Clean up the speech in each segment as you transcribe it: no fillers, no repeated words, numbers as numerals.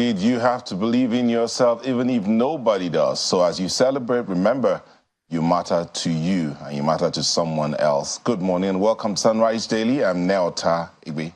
indeed. You have to believe in yourself, even if nobody does. So as you celebrate, remember, you matter to you and you matter to someone else. Good morning and welcome to Sunrise Daily. I'm Neota Igwe.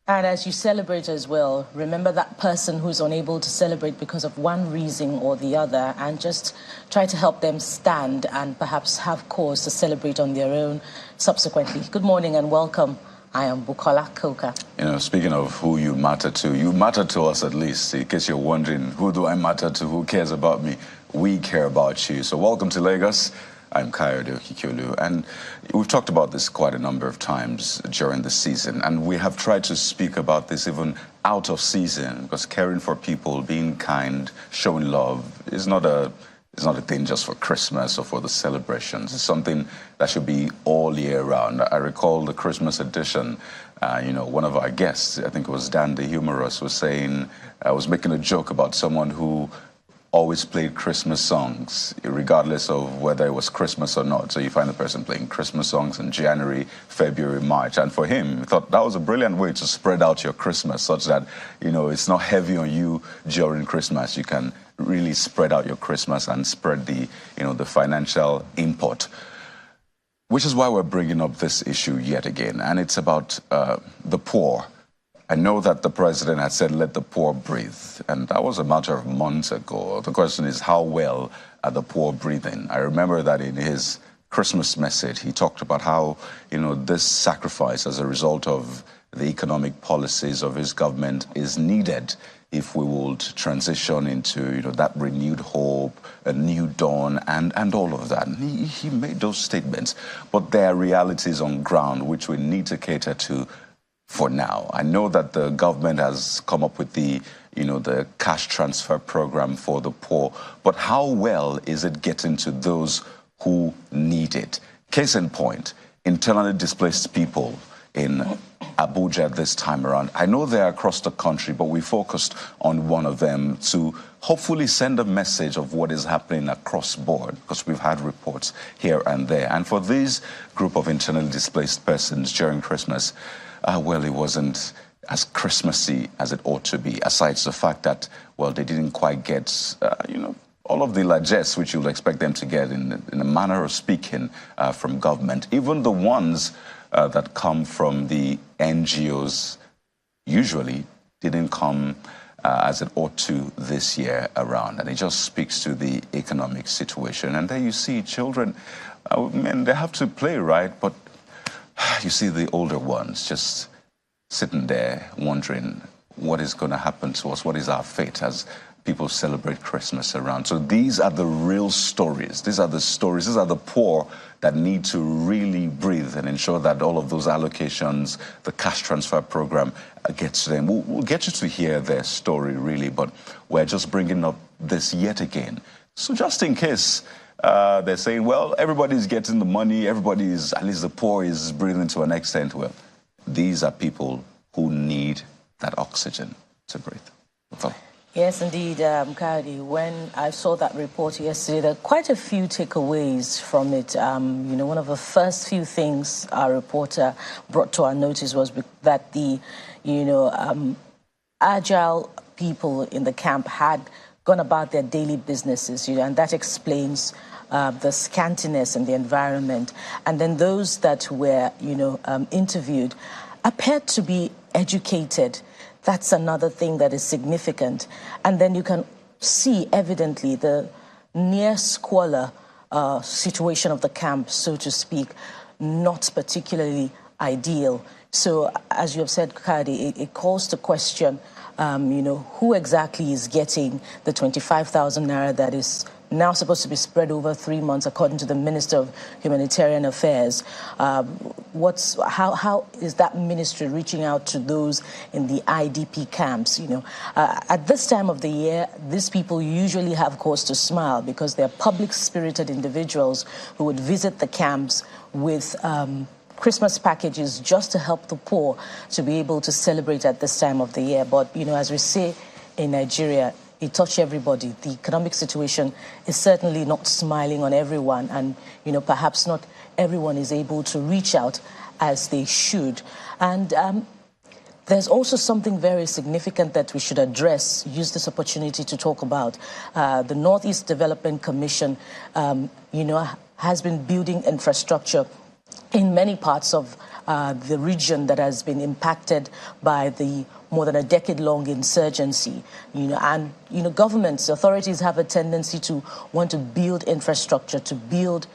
And as you celebrate as well, remember that person who's unable to celebrate because of one reason or the other, and just try to help them stand and perhaps have cause to celebrate on their own subsequently. Good morning and welcome. I am Bukola Koka. You know, speaking of who you matter to us at least. In case you're wondering, who do I matter to? Who cares about me? We care about you. So welcome to Lagos. I'm Kayode Okikiolu, and we've talked about this quite a number of times during the season, and we have tried to speak about this even out of season, because caring for people, being kind, showing love is not a thing just for Christmas or for the celebrations. It's something that should be all year round. I recall the Christmas edition, you know, one of our guests, I think it was Dan the Humorous, was saying, was making a joke about someone who always played Christmas songs, regardless of whether it was Christmas or not. So you find the person playing Christmas songs in January, February, March. And for him, he thought that was a brilliant way to spread out your Christmas, such that, you know, it's not heavy on you during Christmas. You can really spread out your Christmas and spread the, you know, the financial input. Which is why we're bringing up this issue yet again. And it's about the poor. I know that the president had said, let the poor breathe. And that was a matter of months ago. The question is, how well are the poor breathing? I remember that in his Christmas message, he talked about how, you know, this sacrifice as a result of the economic policies of his government is needed if we would transition into, you know, that renewed hope, a new dawn, and all of that. And he made those statements. But there are realities on ground which we need to cater to for now. I know that the government has come up with the, you know, the cash transfer program for the poor, but how well is it getting to those who need it? Case in point, internally displaced people in Abuja this time around. I know they're across the country, but we focused on one of them to hopefully send a message of what is happening across board, because we've had reports here and there. And for this group of internally displaced persons during Christmas, well, it wasn't as Christmassy as it ought to be, aside from the fact that, well, they didn't quite get, you know, all of the largesse which you'd expect them to get in a manner of speaking from government. Even the ones that come from the NGOs usually didn't come as it ought to this year around. And it just speaks to the economic situation. And there you see children, men, they have to play, right? But you see the older ones just sitting there wondering what is going to happen to us, what is our fate as people celebrate Christmas around. So these are the real stories. These are the stories. These are the poor that need to really breathe and ensure that all of those allocations, the cash transfer program gets to them. We'll get you to hear their story, really, but we're just bringing up this yet again. So just in case they're saying, well, everybody's getting the money, everybody's, at least the poor is breathing to an extent. Well, these are people who need that oxygen to breathe. Okay. Yes, indeed, Kadi. When I saw that report yesterday, there are quite a few takeaways from it. You know, one of the first few things our reporter brought to our notice was that the, you know, agile people in the camp had gone about their daily businesses, you know, and that explains the scantiness in the environment. And then those that were, you know, interviewed appeared to be educated. That's another thing that is significant. And then you can see evidently the near squalor situation of the camp, so to speak, not particularly ideal. So as you have said, Kadi, it calls to question, you know, who exactly is getting the 25,000 naira that is now supposed to be spread over 3 months, according to the Minister of Humanitarian Affairs. How is that ministry reaching out to those in the IDP camps? You know, at this time of the year, these people usually have cause to smile because they're public-spirited individuals who would visit the camps with Christmas packages just to help the poor to be able to celebrate at this time of the year. But, you know, as we say in Nigeria, it touched everybody. The economic situation is certainly not smiling on everyone, and, you know, perhaps not everyone is able to reach out as they should. And There's also something very significant that we should address, use this opportunity to talk about. The Northeast Development Commission, has been building infrastructure in many parts of the region that has been impacted by the more than a decade-long insurgency. Governments, authorities have a tendency to want to build infrastructure, to build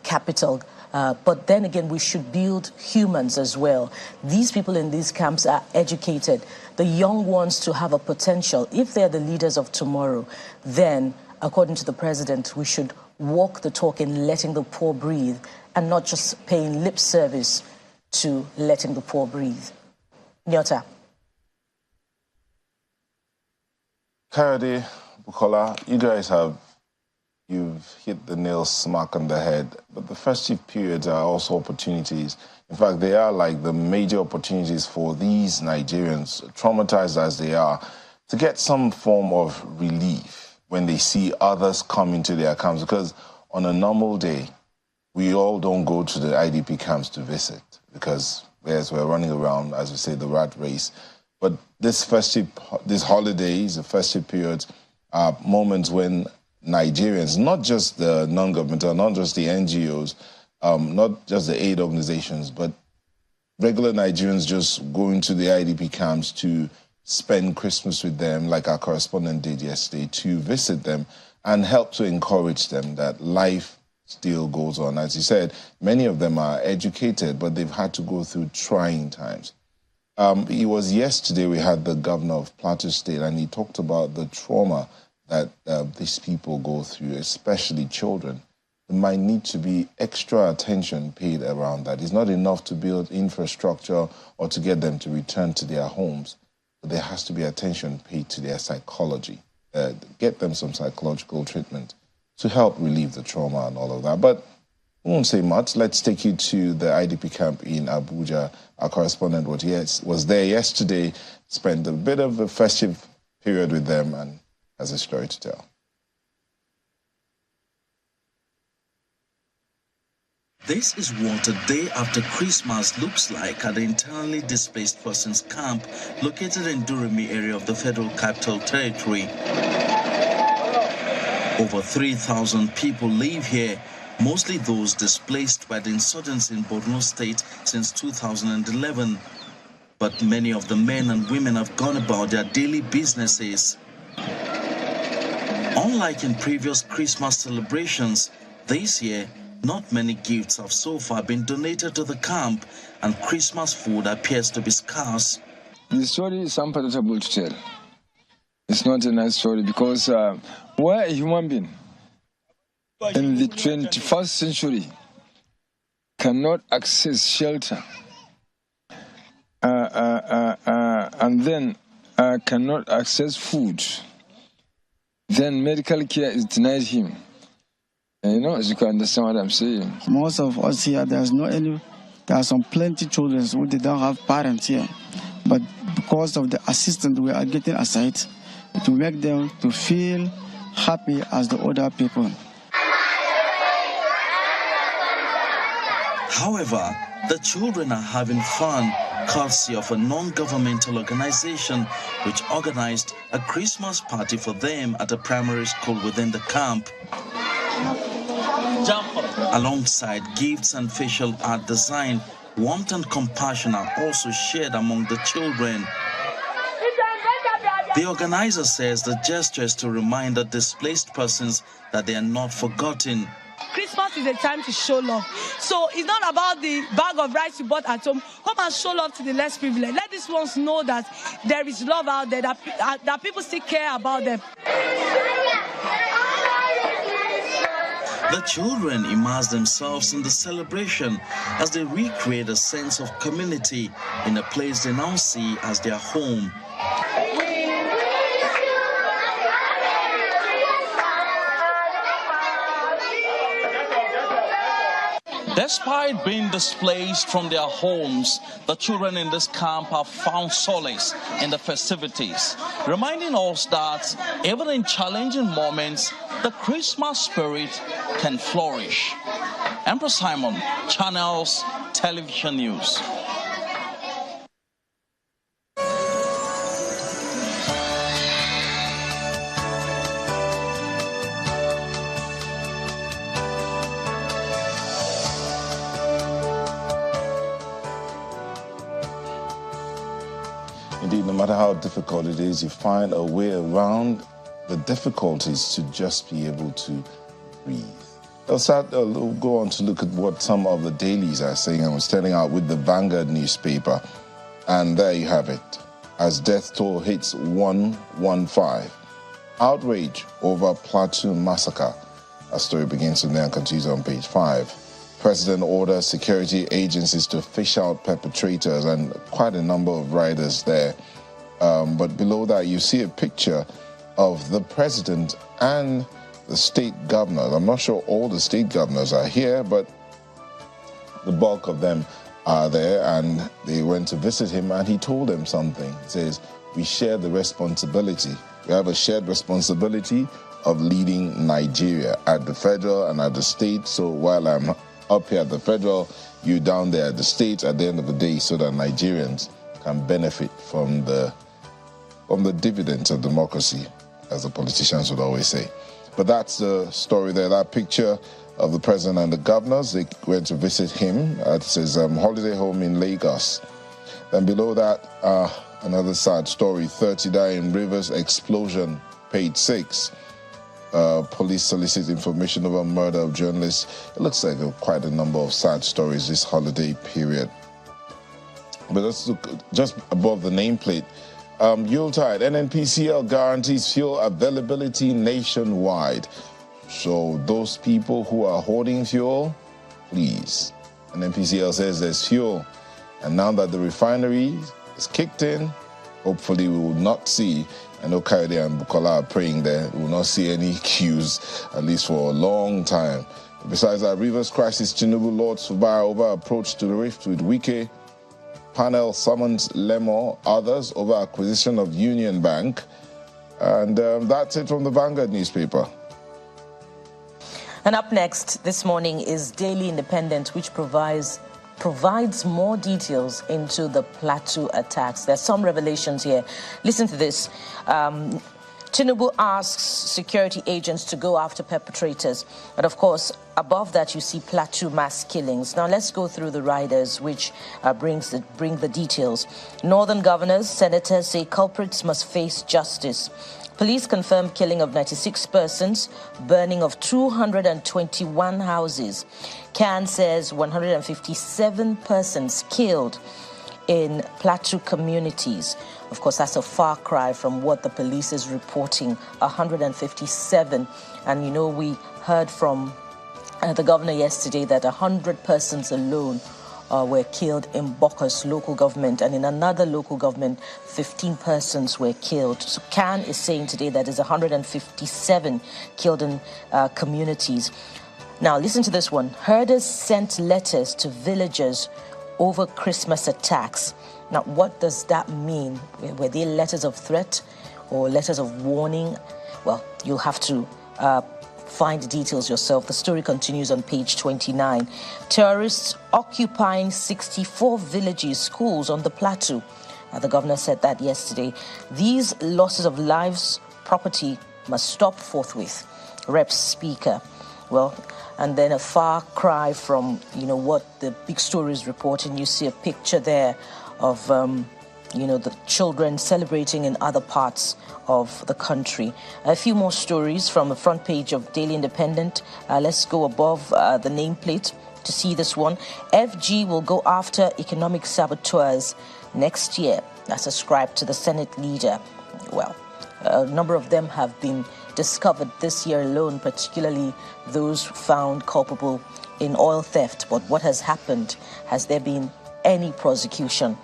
capital. But then again, we should build humans as well. These people in these camps are educated. The young ones to have a potential. If they're the leaders of tomorrow, then, according to the president, we should walk the talk in letting the poor breathe and not just paying lip service to letting the poor breathe. Nyota. Kayode, Bukola, you guys you've hit the nail smack on the head, but the festive periods are also opportunities. In fact, they are like the major opportunities for these Nigerians, traumatized as they are, to get some form of relief when they see others come into their camps. Because on a normal day, we all don't go to the IDP camps to visit because as we're running around, as we say, the rat race. But these holidays, the festive periods, are moments when Nigerians, not just the non-governmental, not just the NGOs, not just the aid organizations, but regular Nigerians just going to the IDP camps to spend Christmas with them, like our correspondent did yesterday, to visit them and help to encourage them that life still goes on. As you said, many of them are educated, but they've had to go through trying times. It was yesterday we had the governor of Plateau State, and he talked about the trauma that these people go through, especially children. There might need to be extra attention paid around that. It's not enough to build infrastructure or to get them to return to their homes, but there has to be attention paid to their psychology, get them some psychological treatment to help relieve the trauma and all of that. But I won't say much. Let's take you to the IDP camp in Abuja. Our correspondent was there yesterday, spent a bit of a festive period with them, and has a story to tell. This is what a day after Christmas looks like at the internally displaced persons camp located in Durumi area of the Federal Capital Territory. Over 3,000 people live here, mostly those displaced by the insurgency in Borno State since 2011. But many of the men and women have gone about their daily businesses. Unlike in previous Christmas celebrations, this year, not many gifts have so far been donated to the camp, and Christmas food appears to be scarce. The story is unpalatable to tell. It's not a nice story because we're a human being in the 21st century cannot access shelter and then cannot access food. Then medical care is denied him. As you can understand what I'm saying. Most of us here, there are some plenty children who they don't have parents here. But because of the assistance we are getting aside, it will make them to feel happy as the other people. However, the children are having fun, courtesy of a non-governmental organization which organized a Christmas party for them at a primary school within the camp. Alongside gifts and facial art design, warmth and compassion are also shared among the children. The organizer says the gesture is to remind the displaced persons that they are not forgotten. Christmas is a time to show love. So it's not about the bag of rice you bought at home. Come and show love to the less privileged. Let these ones know that there is love out there, that people still care about them. The children immerse themselves in the celebration as they recreate a sense of community in a place they now see as their home. Despite being displaced from their homes, the children in this camp have found solace in the festivities, reminding us that even in challenging moments, the Christmas spirit can flourish. Empress Simon, Channels Television News. Indeed, no matter how difficult it is, you find a way around the difficulties to just be able to breathe. We'll go on to look at what some of the dailies are saying. I was starting out with the Vanguard newspaper, and there you have it. As death toll hits 115. Outrage over Plateau massacre. A story begins from there and continues on page 5. President orders security agencies to fish out perpetrators, and quite a number of riders there. But below that, you see a picture of the president and the state governors. I'm not sure all the state governors are here, but the bulk of them are there, and they went to visit him, and he told them something. He says, we share the responsibility. We have a shared responsibility of leading Nigeria at the federal and at the state. So while I'm up here at the federal, you down there at the state at the end of the day, so that Nigerians can benefit from the dividends of democracy, as the politicians would always say. But that's the story there, that picture of the president and the governors. They went to visit him at his holiday home in Lagos. Then below that, another sad story, 30 die in Rivers explosion, page 6. Police solicit information over murder of journalists. It looks like quite a number of sad stories this holiday period. But let's look just above the nameplate. Yuletide, NNPCL guarantees fuel availability nationwide. So those people who are hoarding fuel, please. NNPCL says there's fuel. And now that the refinery is kicked in, hopefully we will not see, I know Kayode and Bukola are praying there, we will not see any queues, at least for a long time. Besides that, Rivers crisis, Tinubu Lords Fubara over approach to the rift with Wike. Panel summons Lemo, others over acquisition of Union Bank. And that's it from the Vanguard newspaper. And up next this morning is Daily Independent, which provides more details into the Plateau attacks. There's some revelations here. Listen to this. Tinubu asks security agents to go after perpetrators. But of course, above that, you see Plateau mass killings. Now, let's go through the riders, which bring the details. Northern governors, senators say culprits must face justice. Police confirm killing of 96 persons, burning of 221 houses. CAN says 157 persons killed in Plateau communities. Of course, that's a far cry from what the police is reporting, 157. And, you know, we heard from the governor yesterday that 100 persons alone were killed in Bokkos local government, and in another local government, 15 persons were killed. So CAN is saying today that there's 157 killed in communities. Now, listen to this one. Herders sent letters to villagers over Christmas attacks. Now, what does that mean? Were they letters of threat or letters of warning? Well, you'll have to find the details yourself. The story continues on page 29. Terrorists occupying 64 villages, schools on the Plateau. The governor said that yesterday. These losses of lives, property must stop forthwith. Rep Speaker. Well, and then a far cry from, you know, what the big story is reporting. You see a picture there of, the children celebrating in other parts of the country. A few more stories from the front page of Daily Independent. Let's go above the nameplate to see this one. FG will go after economic saboteurs next year. That's ascribed to the Senate leader. Well, a number of them have been discovered this year alone, particularly those found culpable in oil theft. But what has happened? Has there been any prosecution?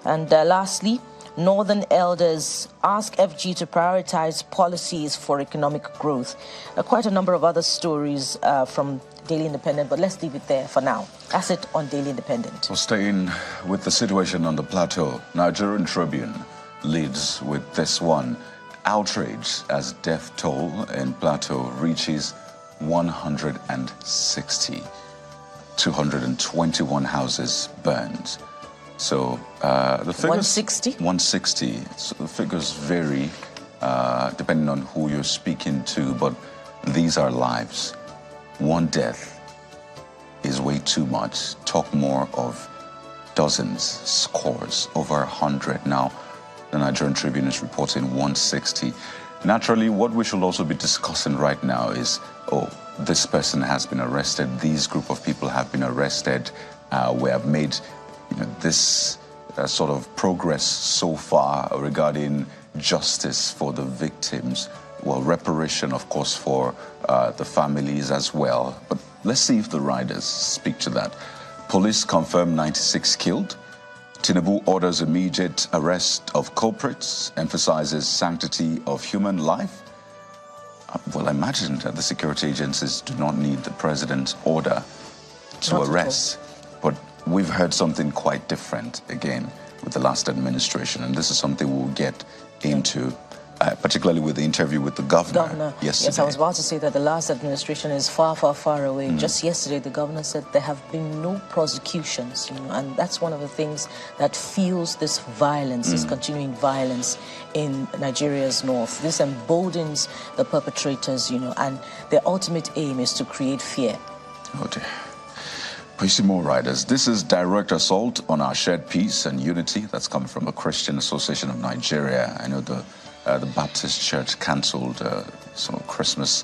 And lastly, Northern elders ask FG to prioritize policies for economic growth. Quite a number of other stories from Daily Independent, but let's leave it there for now. That's it on Daily Independent. We'll stay in with the situation on the Plateau. Nigerian Tribune leads with this one. Outrage as death toll in Plateau reaches 160. 221 houses burned. So the figures... 160? 160. So the figures vary depending on who you're speaking to, but these are lives. One death is way too much. Talk more of dozens, scores, over 100. Now, The Nigerian Tribune is reporting 160. Naturally, what we should also be discussing right now is, oh, this person has been arrested, these group of people have been arrested, we have made this sort of progress so far regarding justice for the victims. Well, reparation, of course, for the families as well. But let's see if the riders speak to that. Police confirm 96 killed. Tinubu orders immediate arrest of culprits, emphasizes sanctity of human life. Well, I imagine that the security agencies do not need the president's order to arrest. But we've heard something quite different again with the last administration, and this is something we'll get into, particularly with the interview with the governor yesterday. Yes, I was about to say that the last administration is far, far, far away. Just yesterday, the governor said there have been no prosecutions, and that's one of the things that fuels this violence, this continuing violence in Nigeria's north. This emboldens the perpetrators, and their ultimate aim is to create fear. Oh dear. More riders. This is direct assault on our shared peace and unity. That's coming from the Christian Association of Nigeria. I know the Baptist Church cancelled some Christmas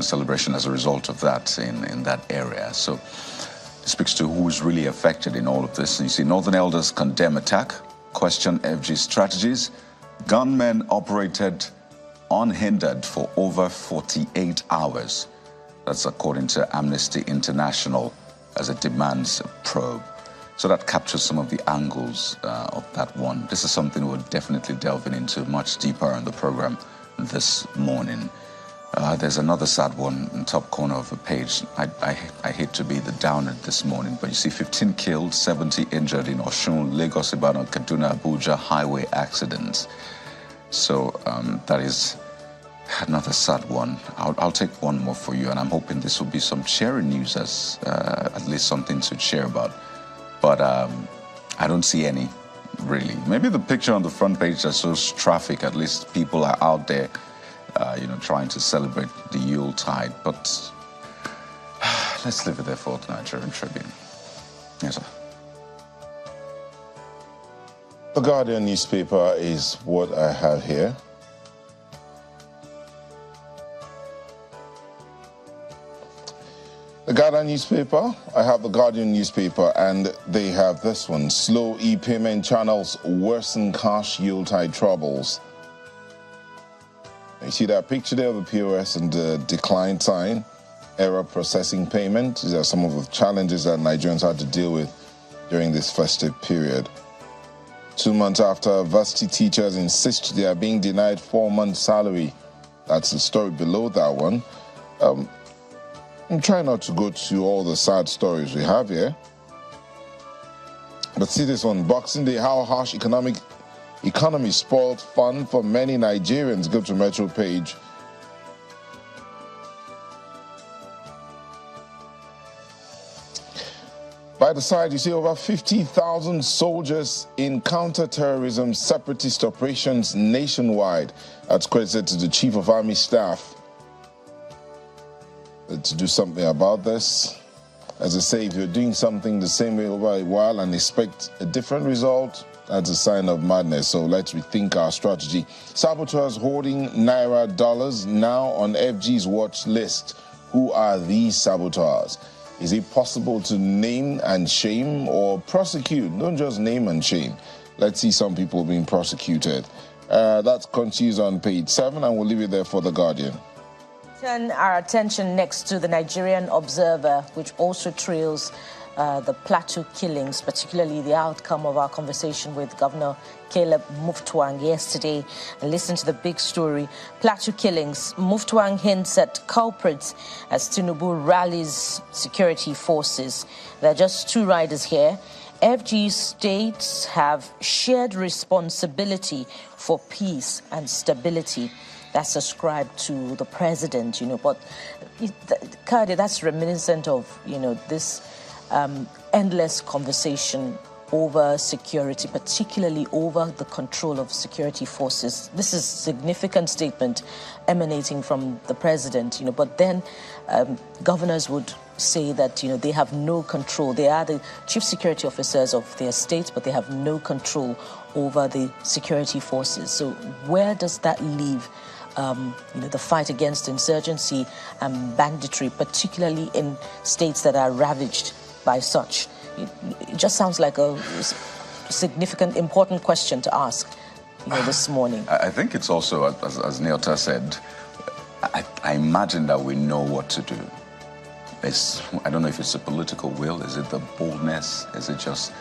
celebration as a result of that in that area. So it speaks to who is really affected in all of this. And you see, Northern Elders condemn attack, question FG strategies. Gunmen operated unhindered for over 48 hours. That's according to Amnesty International, as it demands a probe. So that captures some of the angles of that one. This is something we're definitely delving into much deeper in the program this morning. There's another sad one in the top corner of the page. I hate to be the downer this morning, but you see 15 killed, 70 injured in Osun, Lagos, Ibadan, Kaduna, Abuja highway accidents. So that is another sad one. I'll take one more for you, and I'm hoping this will be some cheering news, as at least something to cheer about. But I don't see any, really. Maybe the picture on the front page that shows traffic, at least people are out there, trying to celebrate the Yuletide. But let's leave it there for the Nigerian Tribune. Yes, sir. The Guardian newspaper is what I have here. The Guardian newspaper, I have the Guardian newspaper, and they have this one: slow e-payment channels worsen cash Yuletide troubles. You see that picture there of the POS and the decline sign, error processing payment. These are some of the challenges that Nigerians had to deal with during this festive period. 2 months after, varsity teachers insist they are being denied 4 months' salary. That's the story below that one. I'm trying not to go to all the sad stories we have here. But see this one: Boxing Day, how harsh economy spoiled fun for many Nigerians. Go to Metro page. By the side, you see over 50,000 soldiers in counter-terrorism separatist operations nationwide. That's credited to the Chief of Army Staff. To do something about this. As I say, if you're doing something the same way over a while and expect a different result, that's a sign of madness. So let's rethink our strategy. Saboteurs hoarding Naira dollars now on FG's watch list. Who are these saboteurs? Is it possible to name and shame or prosecute? Don't just name and shame. Let's see some people being prosecuted. That continues on page 7, and we'll leave it there for The Guardian. Turn our attention next to the Nigerian Observer, which also trails the Plateau killings, particularly the outcome of our conversation with Governor Caleb Mutfwang yesterday. And listen to the big story. Plateau killings. Mutfwang hints at culprits as Tinubu rallies security forces. There are just 2 riders here. FG states have shared responsibility for peace and stability. That's ascribed to the president, but Kade, that's reminiscent of, this endless conversation over security, particularly over the control of security forces. This is a significant statement emanating from the president, but then governors would say that, they have no control. They are the chief security officers of their state, but they have no control over the security forces. So where does that leave the fight against insurgency and banditry, particularly in states that are ravaged by such? It just sounds like a significant, important question to ask, this morning. I think it's also, as Neota said, I imagine that we know what to do. I don't know if it's the political will, is it the boldness, is it just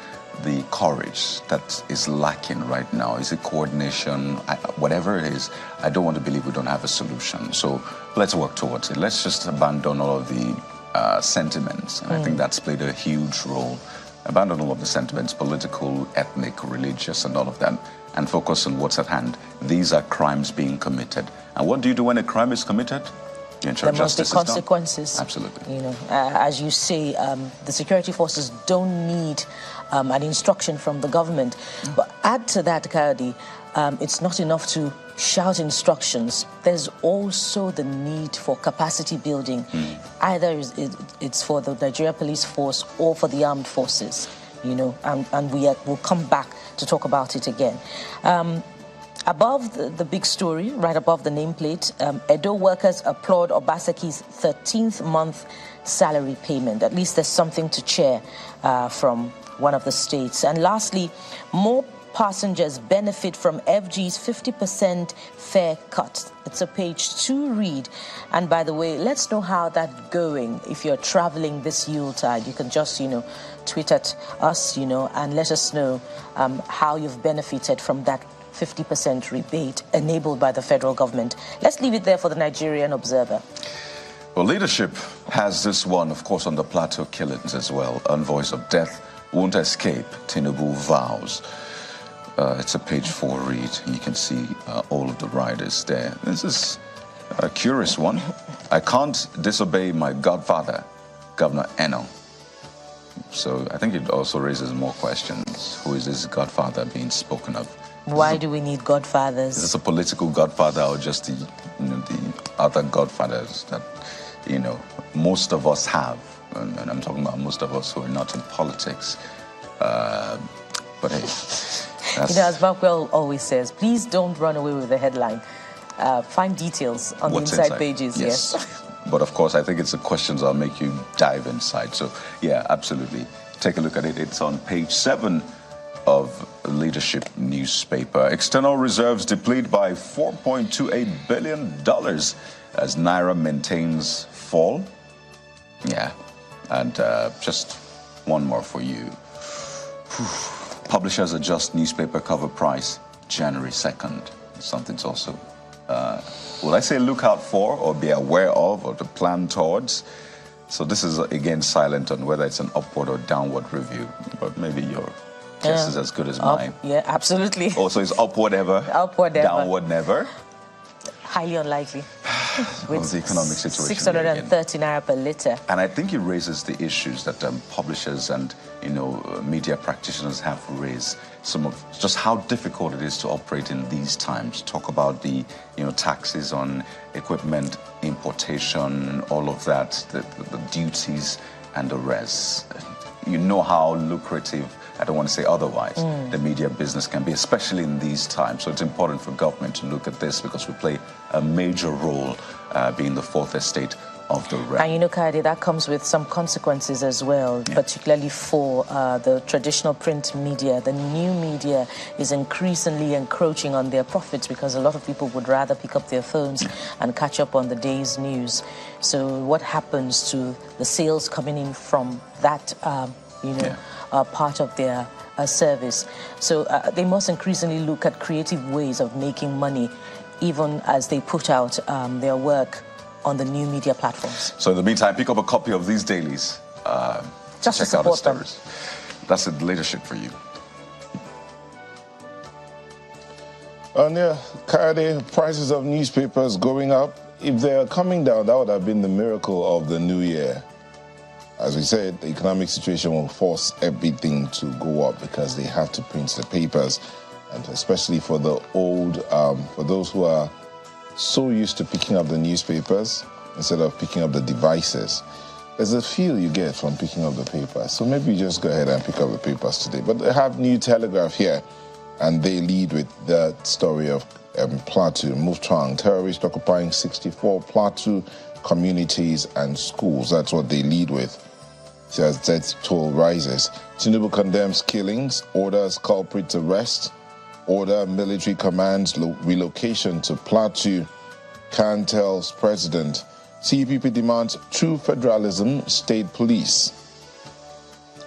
the courage that is lacking right now? Is it coordination? Whatever it is, I don't want to believe we don't have a solution. So let's work towards it. Let's just abandon all of the sentiments. And I think that's played a huge role. Abandon all of the sentiments, political, ethnic, religious, and all of that, and focus on what's at hand. These are crimes being committed. And what do you do when a crime is committed? You ensure there must be justice is done. consequences. Absolutely. As you say, the security forces don't need an instruction from the government. But add to that, Kayode, it's not enough to shout instructions. There's also the need for capacity building. Either it's for the Nigeria Police Force or for the armed forces, and we'll come back to talk about it again. Above the big story, right above the nameplate, Edo workers applaud Obaseki's 13th month salary payment. At least there's something to cheer from one of the states. And lastly, more passengers benefit from FG's 50% fare cut. It's a page 2 read. And by the way, let's know how that's going. If you're traveling this Yuletide, you can just, tweet at us, and let us know how you've benefited from that 50% rebate enabled by the federal government. Let's leave it there for the Nigerian Observer. Well, leadership has this one, of course, on the Plateau killings as well. Envoys of death won't escape, Tinubu vows. It's a page 4 read. You can see all of the riders there. This is a curious one. I can't disobey my godfather, Governor Eno. So I think it also raises more questions. Who is this godfather being spoken of? Why do we need godfathers? Is this a political godfather or just the other godfathers that, most of us have? And I'm talking about most of us who are not in politics. But hey, as Backwell always says, please don't run away with the headline. Find details on the inside pages. Yes. But of course, I think it's the questions that'll make you dive inside. So yeah, absolutely. Take a look at it. It's on page 7 of Leadership newspaper. External reserves deplete by $4.28 billion as Naira maintains fall. Yeah. And just one more for you. Publishers adjust newspaper cover price January 2nd. Something to also, will I say look out for or be aware of or to plan towards? So this is, again, silent on whether it's an upward or downward review. But maybe your guess is as good as mine. Yeah, absolutely. Also, is upward ever? Upward ever. Downward never? Highly unlikely. With the economic situation. 630 naira per litre. And I think it raises the issues that publishers and media practitioners have raised. Some of just how difficult it is to operate in these times. Talk about the taxes on equipment, importation, all of that, the duties and the rest. How lucrative, I don't want to say otherwise, the media business can be, especially in these times. So it's important for government to look at this because we play a major role being the fourth estate of the realm. And Kayode, that comes with some consequences as well, particularly for the traditional print media. The new media is increasingly encroaching on their profits because a lot of people would rather pick up their phones and catch up on the day's news. So what happens to the sales coming in from that, part of their service? So they must increasingly look at creative ways of making money, even as they put out their work on the new media platforms. So in the meantime, pick up a copy of these dailies. Just check to out the support them. stories. That's the leadership for you. Kayode, prices of newspapers going up. If they are coming down, that would have been the miracle of the new year. as we said, the economic situation will force everything to go up because they have to print the papers, and especially for the old, for those who are so used to picking up the newspapers instead of picking up the devices. There's a feel you get from picking up the papers. So maybe you just go ahead and pick up the papers today. But they have New Telegraph here, and they lead with the story of Plateau, Muftwang, terrorists occupying 64 Plateau communities and schools. That's what they lead with. It says death toll rises. Tinubu condemns killings, orders culprits arrest, order military commands relocation to Plateau. Khan tells president. CPP demands true federalism, state police.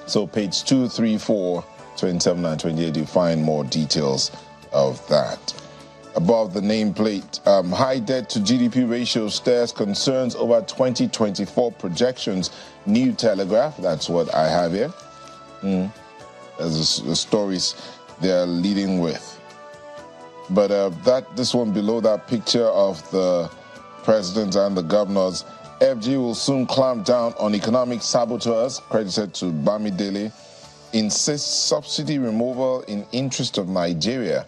So page 2, 3, 4, 27 and 28, you find more details of that. Above the nameplate, high debt to GDP ratio stirs concerns over 2024 projections. New Telegraph, that's what I have here. There's the stories they're leading with. But this one below that picture of the president and the governors, FG will soon clamp down on economic saboteurs, credited to Bamidele, insists subsidy removal in interest of Nigeria,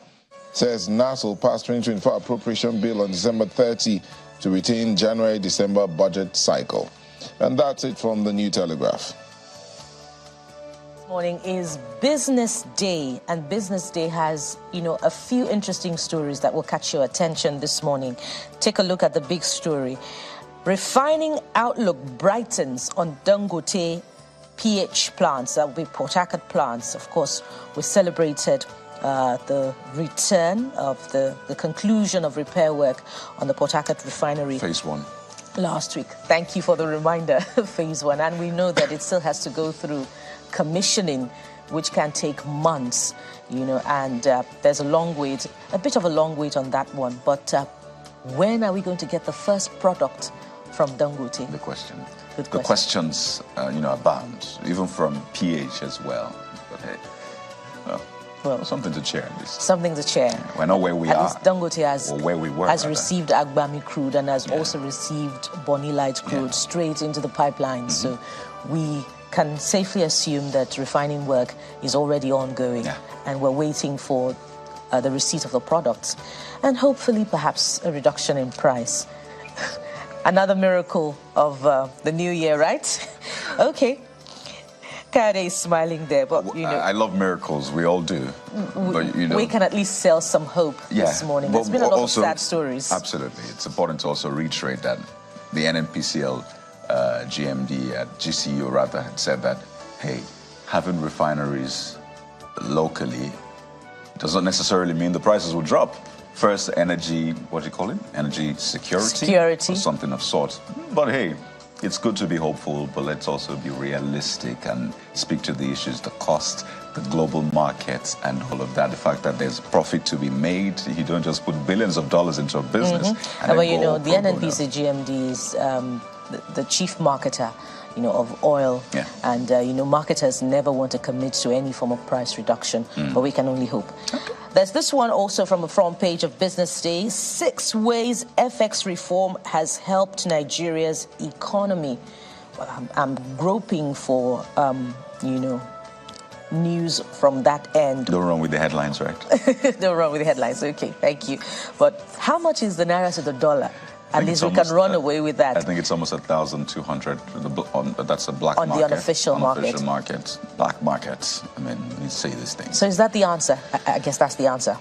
says NAS will pass 2024 appropriation bill on December 30 to retain January-December budget cycle. And that's it from the New Telegraph. Morning is Business Day, and Business Day has, a few interesting stories that will catch your attention this morning. Take a look at the big story. Refining outlook brightens on Dangote PH plants, that will be Port Harcourt plants. Of course, we celebrated the return of the conclusion of repair work on the Port Harcourt refinery. Phase 1. Last week. Thank you for the reminder, Phase 1. And we know that it still has to go through commissioning, which can take months, and there's a bit of a long wait on that one. But when are we going to get the first product from Dangote? The question. Good The question. questions, abound, even from PH as well. But hey, well, something to share in this. Something to share. We know where we At are. least Dangote has received Agbami crude and has also received Bonny Light crude straight into the pipeline. So we can safely assume that refining work is already ongoing, and we're waiting for the receipt of the products and hopefully perhaps a reduction in price. Another miracle of the new year, right? Okay. Kade is smiling there, but I love miracles. We all do. But we can at least sell some hope this morning. There's been a lot of sad stories. Absolutely. It's important to also reiterate that the NNPCL GMD at GCU rather had said that, hey, having refineries locally does not necessarily mean the prices will drop. First, energy, what do you call it? Energy security. Or something of sort. But hey, it's good to be hopeful, but let's also be realistic and speak to the issues, the cost, the global markets, and all of that. The fact that there's profit to be made. You don't just put billions of dollars into a business. Well, the NNPC GMD is the chief marketer, of oil. And, marketers never want to commit to any form of price reduction, but we can only hope. Okay. There's this one also from the front page of Business Day. 6 ways FX reform has helped Nigeria's economy. Well, I'm groping for, news from that end. Don't run with the headlines, right? Don't run with the headlines. Okay, thank you. But how much is the naira to the dollar? At least we can run away with that. I think it's almost 1,200. That's a black market. On the unofficial market. Unofficial market. Black markets. I mean, we say these things. So is that the answer? I guess that's the answer.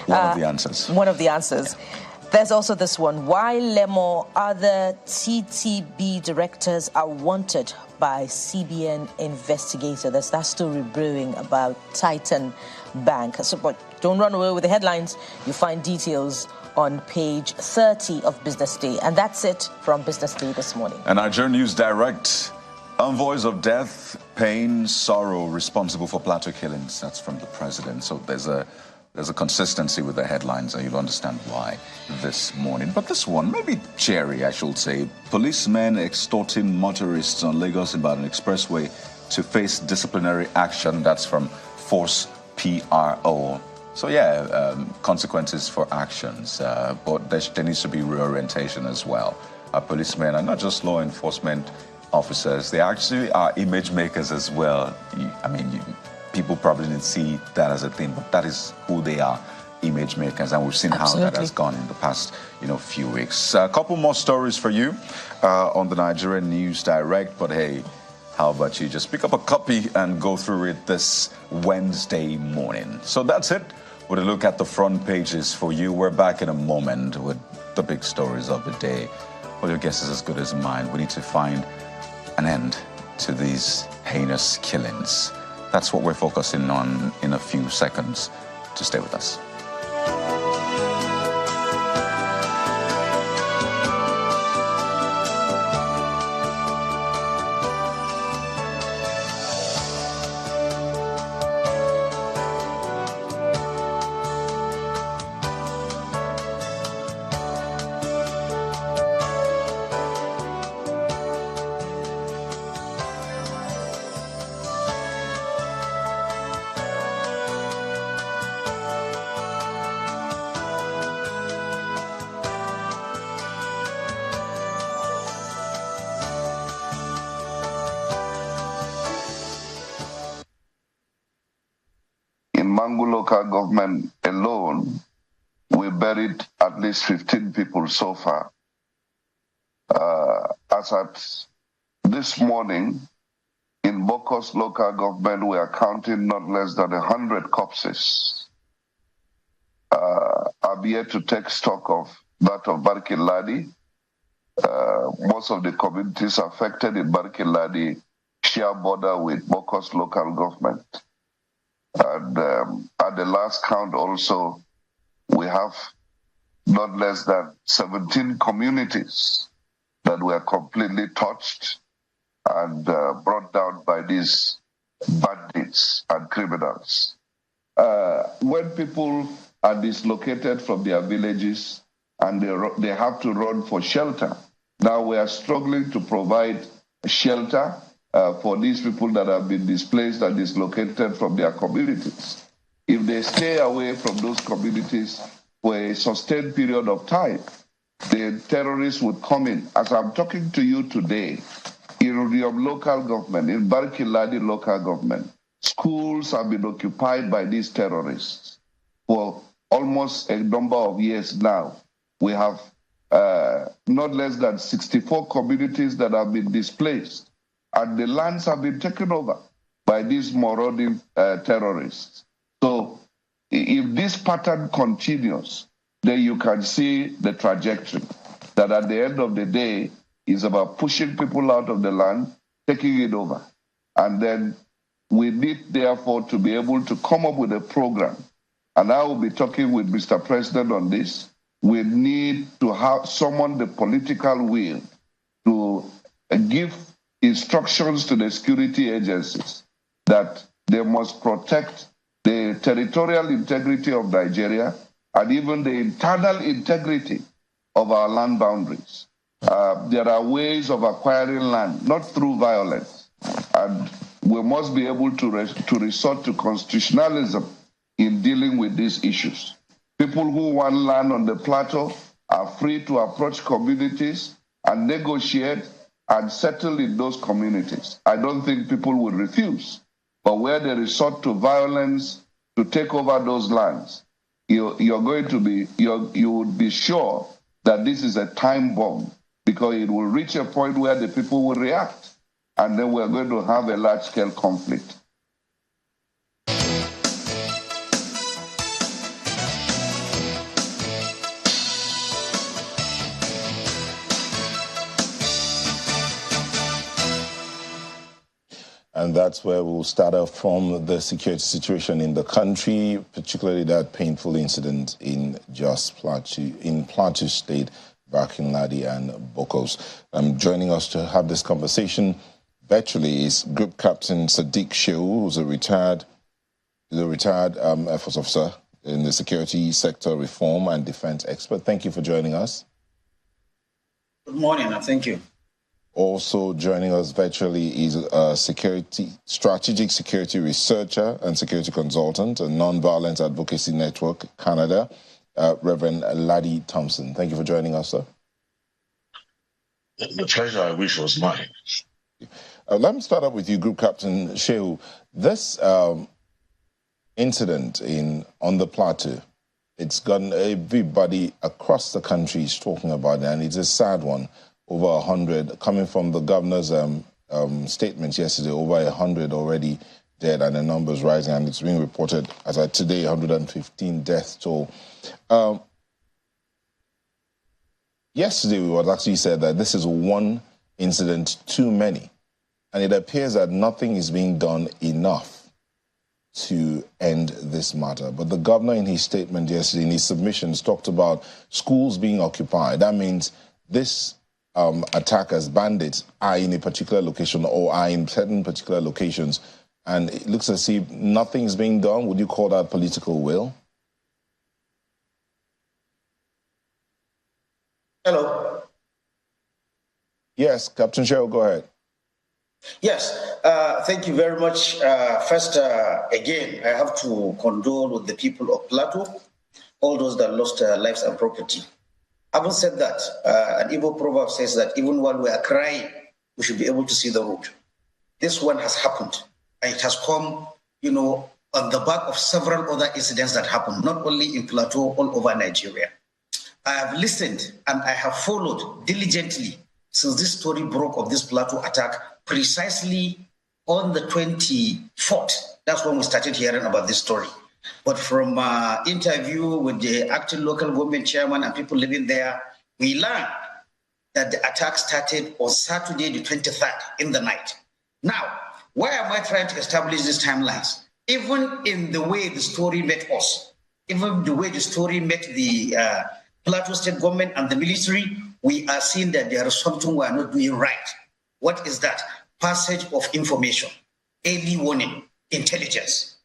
One of the answers. One of the answers. Yeah. There's also this one. Why Lemo other TTB directors are wanted by CBN investigator. There's that story brewing about Titan Bank. So, but don't run away with the headlines. You find details on page 30 of Business Day. And that's it from Business Day this morning. And Nigerian News Direct, envoys of death, pain, sorrow, responsible for Plateau killings. That's from the president. So there's a consistency with the headlines, and you'll understand why this morning. But this one, maybe cheery, I should say. Policemen extorting motorists on Lagos-Ibadan Expressway to face disciplinary action. That's from Force PRO. So consequences for actions, but there needs to be reorientation as well. Our policemen are not just law enforcement officers. They actually are image makers as well. People probably didn't see that as a thing, but that is who they are, image makers, and we've seen Absolutely. how that has gone in the past, few weeks. A couple more stories for you on the Nigerian News Direct, but hey, how about you just pick up a copy and go through it this Wednesday morning. So that's it with a look at the front pages for you. We're back in a moment with the big stories of the day. Well, your guess is as good as mine. We need to find an end to these heinous killings. That's what we're focusing on in a few seconds. Just stay with us. Mangu local government alone, we buried at least 15 people so far. As at this morning, in Bokos local government, we are counting not less than 100 corpses. I'm here to take stock of that of Barkin Ladi. Most of the communities affected in Barkin Ladi share border with Bokos local government. And at the last count also, we have not less than 17 communities that were completely touched and brought down by these bandits and criminals. When people are dislocated from their villages and they have to run for shelter, now we are struggling to provide shelter for these people that have been displaced and dislocated from their communities. If they stay away from those communities for a sustained period of time, the terrorists would come in. As I'm talking to you today, in Riyom local government, in Barkin Ladi local government, schools have been occupied by these terrorists for almost a number of years now. We have not less than 64 communities that have been displaced, and the lands have been taken over by these marauding terrorists. So if this pattern continues, then you can see the trajectory that at the end of the day is about pushing people out of the land, taking it over. And then we need, therefore, to be able to come up with a program. And I will be talking with Mr. President on this. We need to have someone the political will to give instructions to the security agencies that they must protect the territorial integrity of Nigeria and even the internal integrity of our land boundaries. There are ways of acquiring land, not through violence, and we must be able to resort to constitutionalism in dealing with these issues. People who want land on the plateau are free to approach communities and negotiate and settle in those communities. I don't think people will refuse. But where they resort to violence to take over those lands, you would be sure that this is a time bomb, because it will reach a point where the people will react, and then we're going to have a large-scale conflict. And that's where we'll start off from the security situation in the country, particularly that painful incident in Plateau State, Barkin Ladi and Bokos. Joining us to have this conversation virtually is Group Captain Sadiq Shehu, who's a retired Air Force officer in the security sector reform and defense expert. Thank you for joining us. Good morning, and thank you. Also joining us virtually is a strategic security researcher and security consultant, a Nonviolence Advocacy Network Canada, Reverend Laddie Thompson. Thank you for joining us, sir. The pleasure I wish was mine. Let me start up with you, Group Captain Shehu. This incident on the plateau, it's gotten everybody across the country is talking about it, and it's a sad one. Over 100, coming from the governor's statements yesterday, over 100 already dead, and the numbers rising, and it's being reported as of today, 115 deaths toll. Yesterday, we was actually said that this is one incident too many, and it appears that nothing is being done enough to end this matter. But the governor, in his statement yesterday, in his submissions, talked about schools being occupied. That means this attackers, bandits, are in a particular location or are in certain particular locations, and it looks as if nothing is being done. Would you call that political will? Hello. Yes, Captain Shehu, go ahead. Yes, thank you very much. First, again, I have to condole with the people of Plateau, all those that lost lives and property. Having said that, an Igbo proverb says that even while we are crying, we should be able to see the road. This one has happened, and it has come, on the back of several other incidents that happened, not only in Plateau, all over Nigeria. I have listened and I have followed diligently since this story broke of this Plateau attack, precisely on the 24th. That's when we started hearing about this story. But from interview with the acting local government chairman and people living there, we learned that the attack started on Saturday, the 23rd, in the night. Now, why am I trying to establish these timelines? Even in the way the story met us, even the way the story met the Plateau State government and the military, we are seeing that there is something we are not doing right. What is that? Passage of information, early warning, intelligence.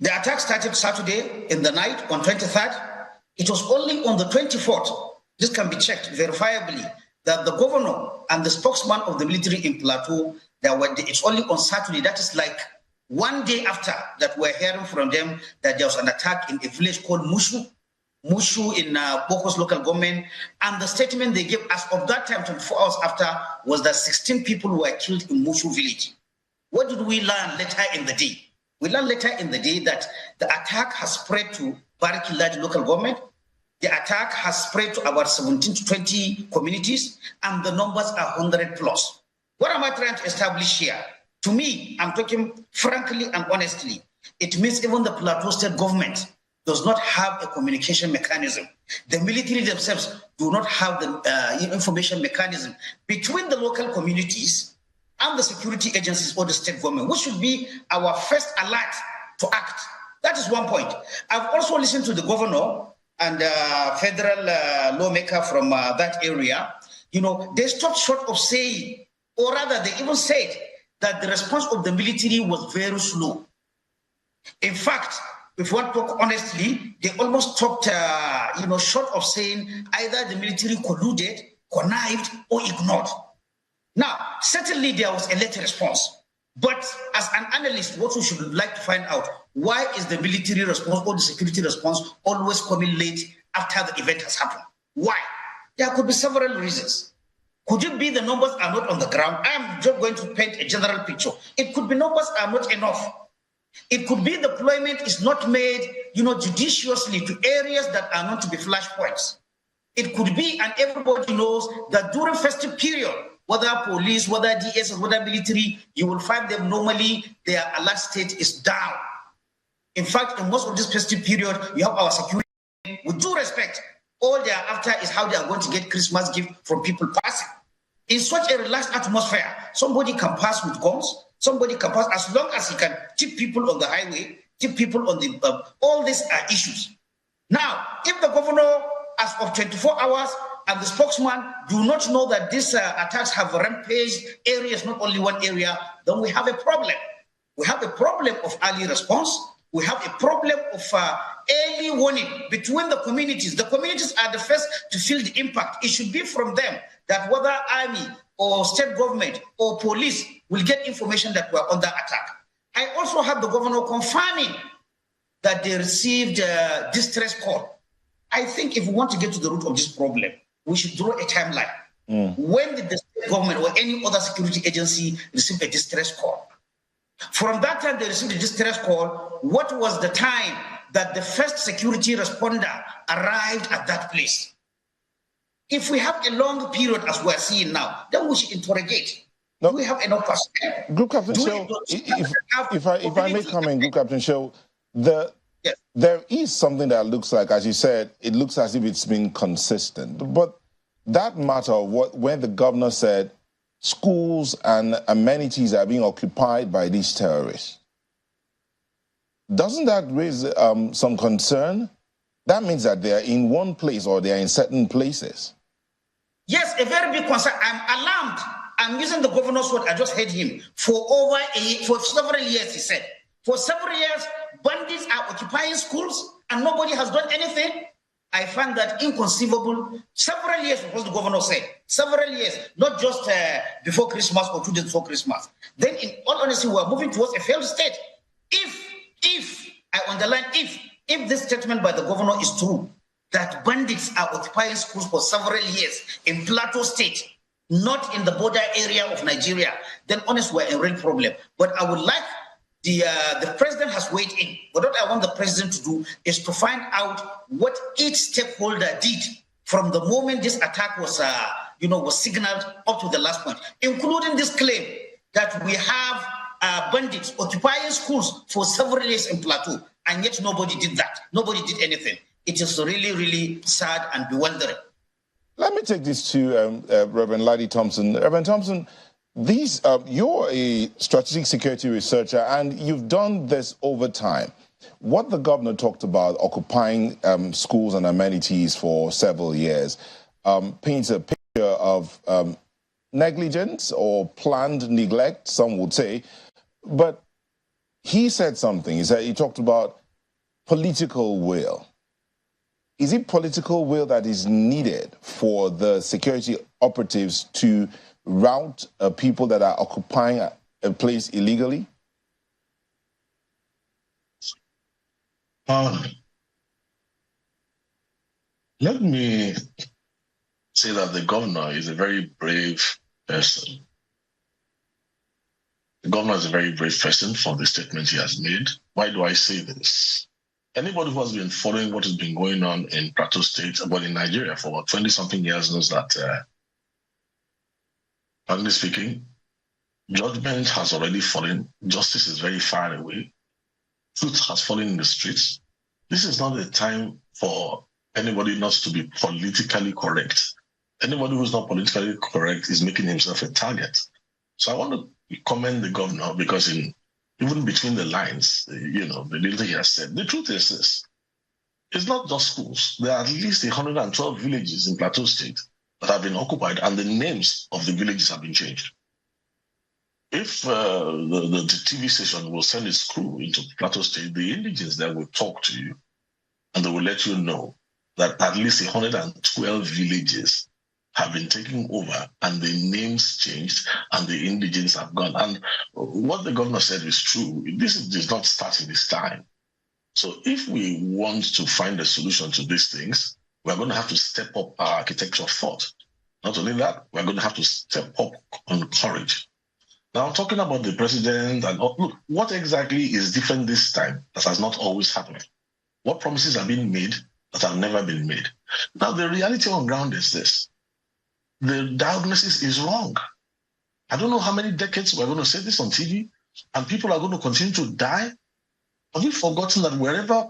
The attack started Saturday in the night on 23rd. It was only on the 24th, this can be checked verifiably, that the governor and the spokesman of the military in Plateau, it's only on Saturday, that is like one day after that we're hearing from them that there was an attack in a village called Mushu in Bokos local government, and the statement they gave as of that time, 24 hours after, was that 16 people were killed in Mushu village. What did we learn later in the day? We learned later in the day that the attack has spread to Bariki local government. The attack has spread to about 17 to 20 communities, and the numbers are 100 plus. What am I trying to establish here? To me, I'm talking frankly and honestly, it means even the Plateau State government does not have a communication mechanism. The military themselves do not have the information mechanism between the local communities and the security agencies or the state government, which should be our first alert to act. That is one point. I've also listened to the governor and federal lawmaker from that area. They stopped short of saying, or rather they even said that the response of the military was very slow. In fact, if one talk honestly, they almost stopped, short of saying either the military colluded, connived, or ignored. Now, certainly there was a late response. But as an analyst, what we should like to find out, why is the military response or the security response always coming late after the event has happened? Why? There could be several reasons. Could it be the numbers are not on the ground? I'm just going to paint a general picture. It could be numbers are not enough. It could be deployment is not made, judiciously to areas that are not to be flashpoints. It could be, and everybody knows that during festive period, whether police, whether DSS, whether military, you will find them normally, their alert state is down. In fact, in most of this festive period, you have our security. With due respect, all they are after is how they are going to get Christmas gift from people passing. In such a relaxed atmosphere, somebody can pass with guns, somebody can pass as long as he can tip people on the highway, tip people on the, all these are issues. Now, if the governor, as of 24 hours, and the spokesman do not know that these attacks have rampaged areas, not only one area, then we have a problem. We have a problem of early response. We have a problem of early warning between the communities. The communities are the first to feel the impact. It should be from them that whether army or state government or police will get information that we're under attack. I also have the governor confirming that they received distress call. I think if we want to get to the root of this problem, we should draw a timeline. When did the government or any other security agency received a distress call. From that time they received a distress call, what was the time that the first security responder arrived at that place? If we have a long period as we're seeing now, then we should interrogate. No. Do we have enough person? Group Captain Show, if I may come in, Group Captain Show, there is something that looks like, as you said, it looks as if it's been consistent. But that matter of when the governor said schools and amenities are being occupied by these terrorists, doesn't that raise some concern? That means that they are in one place or they are in certain places. Yes, a very big concern. I'm alarmed. I'm using the governor's word. I just heard him. For several years, he said. For several years, bandits are occupying schools and nobody has done anything. I find that inconceivable. Several years, what the governor said. Several years, not just before Christmas or 2 days before Christmas. Then, in all honesty, we are moving towards a failed state. If I underline, if this statement by the governor is true, that bandits are occupying schools for several years in Plateau State, not in the border area of Nigeria, then honestly, we're in a real problem. But I would like the president has weighed in. But what I want the president to do is to find out what each stakeholder did from the moment this attack was, was signaled up to the last point, including this claim that we have bandits occupying schools for several years in Plateau, and yet nobody did that. Nobody did anything. It is really, really sad and bewildering. Let me take this to Reverend Ladi Thompson. Reverend Thompson, you're a strategic security researcher, and you've done this over time. What the governor talked about, occupying schools and amenities for several years, paints a picture of negligence or planned neglect, some would say. But he said something. He talked about political will. Is it political will that is needed for the security operatives to rout people that are occupying a place illegally? Let me say that the governor is a very brave person. The governor is a very brave person for the statement he has made. Why do I say this? Anybody who has been following what has been going on in Plateau State, but in Nigeria for about 20-something years, knows that, frankly speaking, judgment has already fallen. Justice is very far away. Truth has fallen in the streets. This is not the time for anybody not to be politically correct. Anybody who's not politically correct is making himself a target. So I want to commend the governor because even between the lines, the little he has said, the truth is this. It's not just schools. There are at least 112 villages in Plateau State that have been occupied and the names of the villages have been changed. If the TV station will send its crew into Plateau State, the indigents there will talk to you and they will let you know that at least 112 villages have been taken over and the names changed and the indigents have gone. And what the governor said is true. This is not starting this time. So if we want to find a solution to these things, we're going to have to step up our architecture of thought. Not only that, we're going to have to step up on courage. Now, I'm talking about the president and look, what exactly is different this time that has not always happened? What promises are being made that have never been made? Now, the reality on ground is this. The diagnosis is wrong. I don't know how many decades we're going to say this on TV and people are going to continue to die. Have you forgotten that wherever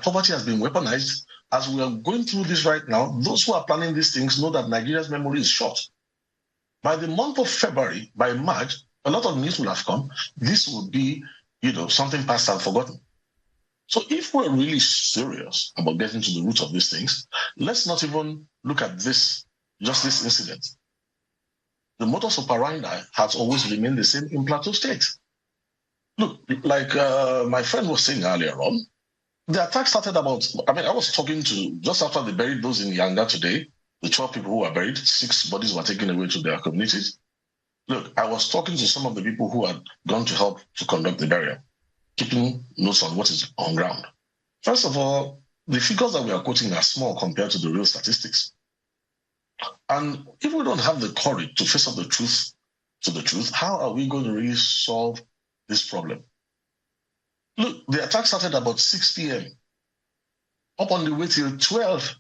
poverty has been weaponized, as we are going through this right now, those who are planning these things know that Nigeria's memory is short. By the month of February, by March, a lot of news will have come. This will be, something past and forgotten. So if we're really serious about getting to the root of these things, let's not even look at this incident. The modus operandi has always remained the same in Plateau State. Look, like my friend was saying earlier on, the attack started I was talking to, just after they buried those in Yanga today, the 12 people who were buried, 6 bodies were taken away to their communities. Look, I was talking to some of the people who had gone to help to conduct the burial, keeping notes on what is on ground. First of all, the figures that we are quoting are small compared to the real statistics. And if we don't have the courage to face up the truth, how are we going to really solve this problem? Look, the attack started about 6 p.m. Up on the way till 12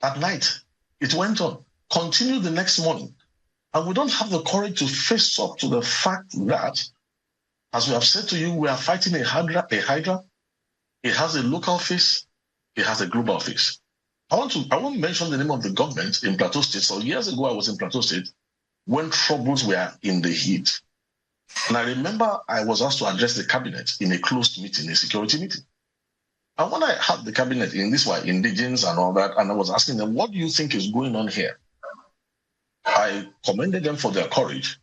at night. It went on, continued the next morning. And we don't have the courage to face up to the fact that, as we have said to you, we are fighting a hydra. It has a local face, it has a global face. I won't mention the name of the government in Plateau State. So years ago, I was in Plateau State when troubles were in the heat. And I remember I was asked to address the cabinet in a closed meeting, a security meeting. And when I had the cabinet in this way, indigenous and all that, and I was asking them, what do you think is going on here? I commended them for their courage.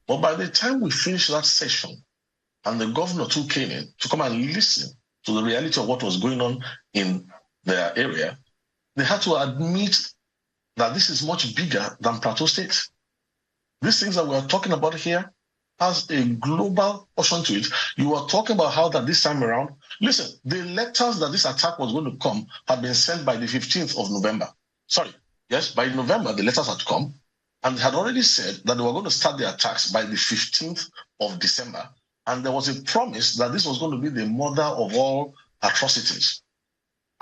But by the time we finished that session, and the governor too came in to come and listen to the reality of what was going on in their area, they had to admit that this is much bigger than Plateau State. These things that we are talking about here has a global portion to it. You are talking about how that this time around, listen, the letters that this attack was going to come had been sent by the 15th of November. Sorry, yes, by November, the letters had come, and they had already said that they were going to start the attacks by the 15th of December. And there was a promise that this was going to be the mother of all atrocities.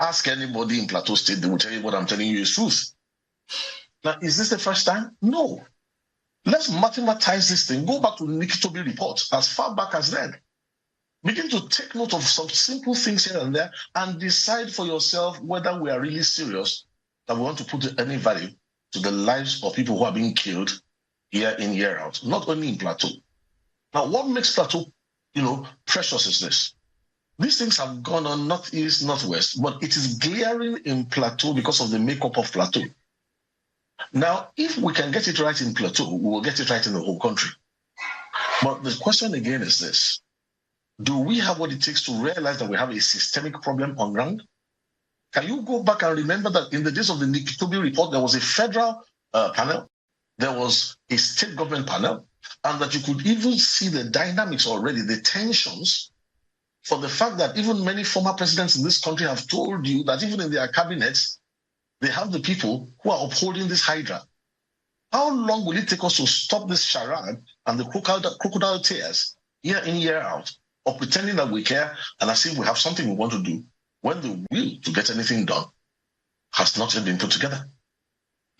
Ask anybody in Plateau State, they will tell you what I'm telling you is truth. Now, is this the first time? No. Let's mathematize this thing. Go back to the Nikitobi report as far back as then. Begin to take note of some simple things here and there and decide for yourself whether we are really serious that we want to put any value to the lives of people who are being killed year in, year out, not only in Plateau. Now, what makes Plateau, precious is this. These things have gone on northeast, northwest, but it is glaring in Plateau because of the makeup of Plateau. Now, if we can get it right in Plateau, we will get it right in the whole country. But the question again is this. Do we have what it takes to realize that we have a systemic problem on ground? Can you go back and remember that in the days of the Nikitobi report, there was a federal panel, there was a state government panel, and that you could even see the dynamics already, the tensions, for the fact that even many former presidents in this country have told you that even in their cabinets, they have the people who are upholding this hydra. How long will it take us to stop this charade and the crocodile tears year in, year out, of pretending that we care and as if we have something we want to do when the will to get anything done has not yet been put together?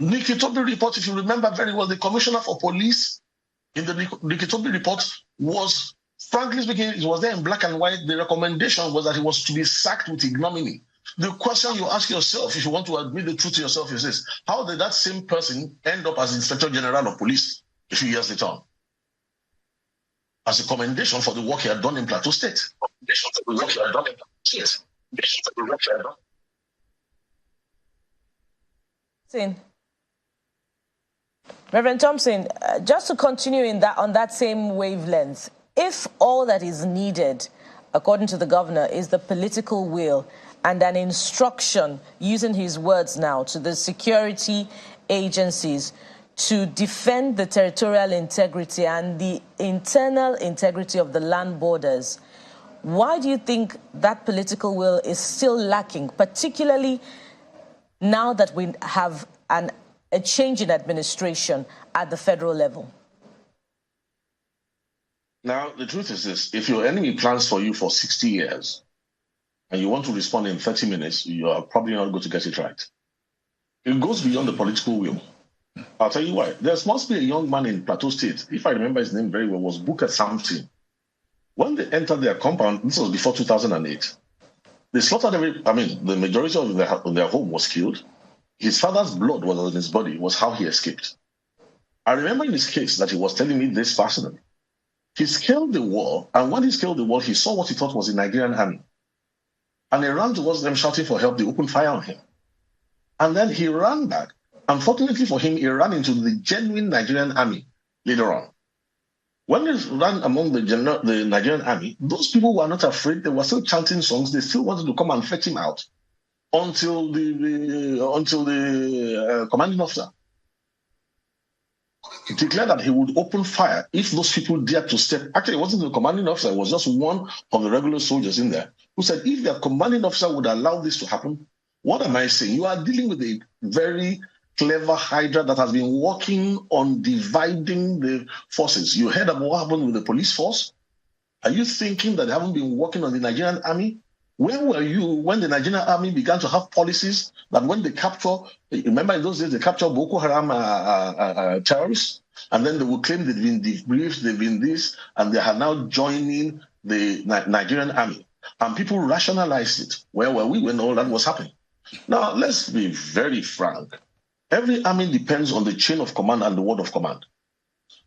Nikitobi report, if you remember very well, the commissioner for police in the Nikitobi report was, frankly speaking, it was there in black and white. The recommendation was that he was to be sacked with ignominy. The question you ask yourself, if you want to admit the truth to yourself, is this: how did that same person end up as Inspector General of Police a few years later on? As a commendation for the work he had done in Plateau State. Reverend Thompson, just to continue on that same wavelength, if all that is needed, according to the governor, is the political will and an instruction, using his words now, to the security agencies to defend the territorial integrity and the internal integrity of the land borders, why do you think that political will is still lacking, particularly now that we have a change in administration at the federal level? Now, the truth is this: if your enemy plans for you for 60 years and you want to respond in 30 minutes, you are probably not going to get it right. It goes beyond the political will. I'll tell you why. There must be a young man in Plateau State, if I remember his name very well, was Booker Samson. When they entered their compound, this was before 2008, they slaughtered the majority of their home was killed. His father's blood was on his body, was how he escaped. I remember in his case that he was telling me this personally. He scaled the wall, and when he scaled the wall, he saw what he thought was the Nigerian army. And he ran towards them shouting for help. They opened fire on him. And then he ran back. Unfortunately for him, he ran into the genuine Nigerian army later on. When he ran among the Nigerian army, those people were not afraid. They were still chanting songs. They still wanted to come and fetch him out until the commanding officer declared that he would open fire if those people dared to step. Actually, it wasn't the commanding officer. It was just one of the regular soldiers in there who said, if their commanding officer would allow this to happen, what am I saying? You are dealing with a very clever hydra that has been working on dividing the forces. You heard about what happened with the police force? Are you thinking that they haven't been working on the Nigerian army? Where were you when the Nigerian army began to have policies that when they capture, remember in those days they captured Boko Haram terrorists, and then they would claim they've been debriefed, they've been this, and they are now joining the Nigerian army. And people rationalized it. Where were we when all that was happening? Now, let's be very frank. Every army depends on the chain of command and the word of command.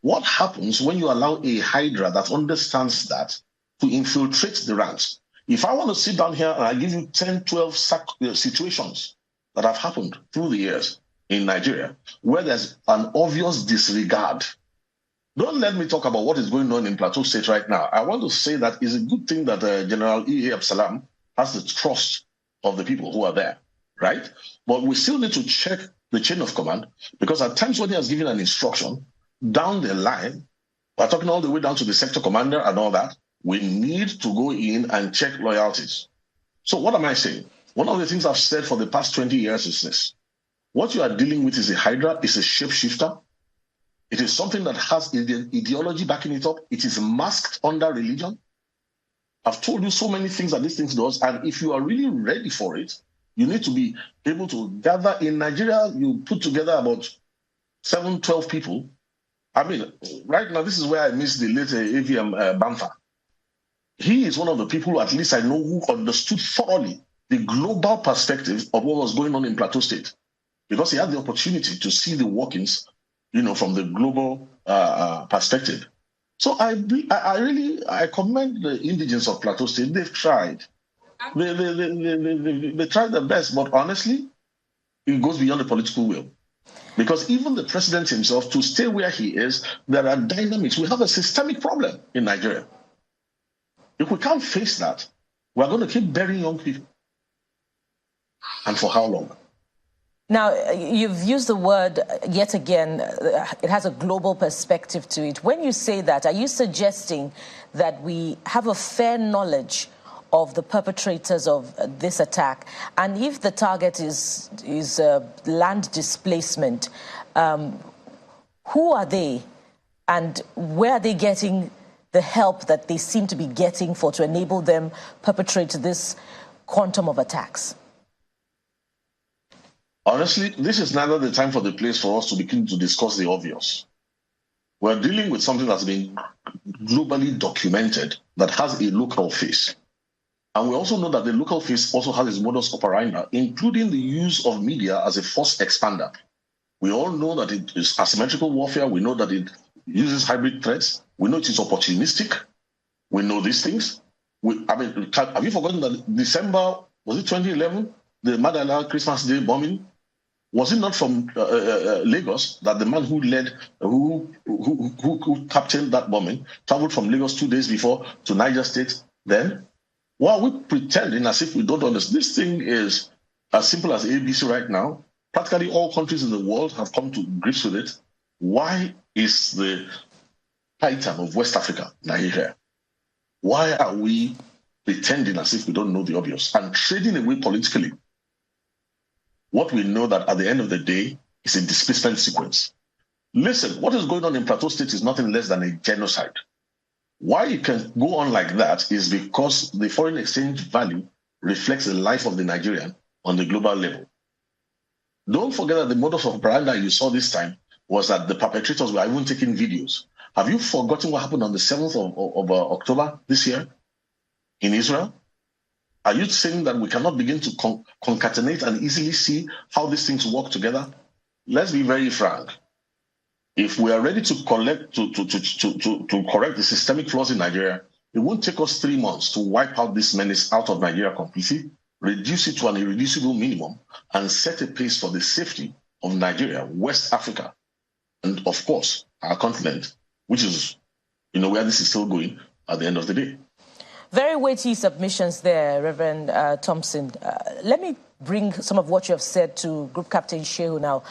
What happens when you allow a hydra that understands that to infiltrate the ranks? If I want to sit down here and I give you 10, 12 situations that have happened through the years in Nigeria where there's an obvious disregard, don't let me talk about what is going on in Plateau State right now. I want to say that it's a good thing that General E.A. Absalam has the trust of the people who are there, right? But we still need to check the chain of command, because at times when he has given an instruction, down the line, we're talking all the way down to the sector commander and all that, we need to go in and check loyalties. So what am I saying? One of the things I've said for the past 20 years is this. What you are dealing with is a hydra, is a shapeshifter. It is something that has ideology backing it up. It is masked under religion. I've told you so many things that this thing does, and if you are really ready for it, you need to be able to gather. In Nigeria, you put together about 7, 12 people. I mean, right now, this is where I miss the late AVM Bamfa. He is one of the people who, at least I know, who understood thoroughly the global perspective of what was going on in Plateau State, because he had the opportunity to see the workings, from the global perspective. So I commend the indigents of Plateau State. They've tried. They tried their best, but honestly, it goes beyond the political will. Because even the president himself, to stay where he is, there are dynamics. We have a systemic problem in Nigeria. If we can't face that, we're going to keep burying young people. And for how long? Now, you've used the word, yet again, it has a global perspective to it. When you say that, are you suggesting that we have a fair knowledge of the perpetrators of this attack? And if the target is land displacement, who are they? And where are they getting the help that they seem to be getting to enable them perpetrate this quantum of attacks? Honestly, this is neither the time for the place for us to begin to discuss the obvious. We're dealing with something that's been globally documented that has a local face. And we also know that the local face also has its modus operandi, including the use of media as a force expander. We all know that it is asymmetrical warfare. We know that it uses hybrid threats. We know it is opportunistic. We know these things. Have you forgotten that December, was it 2011, the Madala Christmas Day bombing? Was it not from Lagos that the man who led, who captained that bombing, traveled from Lagos 2 days before to Niger State then? While we pretending as if we don't understand, this thing is as simple as ABC right now. Practically all countries in the world have come to grips with it. Why is the titan of West Africa Nigeria? Why are we pretending as if we don't know the obvious and trading away politically what we know that at the end of the day is a displacement sequence? Listen, what is going on in Plateau State is nothing less than a genocide. Why it can go on like that is because the foreign exchange value reflects the life of the Nigerian on the global level. Don't forget that the modus operandi you saw this time was that the perpetrators were even taking videos. Have you forgotten what happened on the 7th of October this year in Israel? Are you saying that we cannot begin to concatenate and easily see how these things work together? Let's be very frank. If we are ready to correct the systemic flaws in Nigeria, it won't take us 3 months to wipe out this menace out of Nigeria completely, reduce it to an irreducible minimum, and set a pace for the safety of Nigeria, West Africa, and of course, our continent, which is, where this is still going at the end of the day. Very weighty submissions there, Reverend Thompson. Let me bring some of what you have said to Group Captain Shehu now.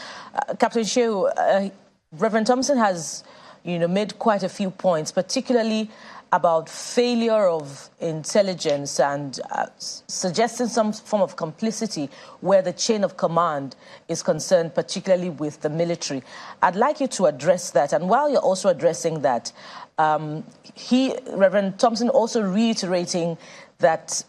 Captain Shehu, Reverend Thompson has made quite a few points, particularly about failure of intelligence and suggesting some form of complicity where the chain of command is concerned, particularly with the military. I'd like you to address that. And while you're also addressing that, Reverend Thompson also reiterating that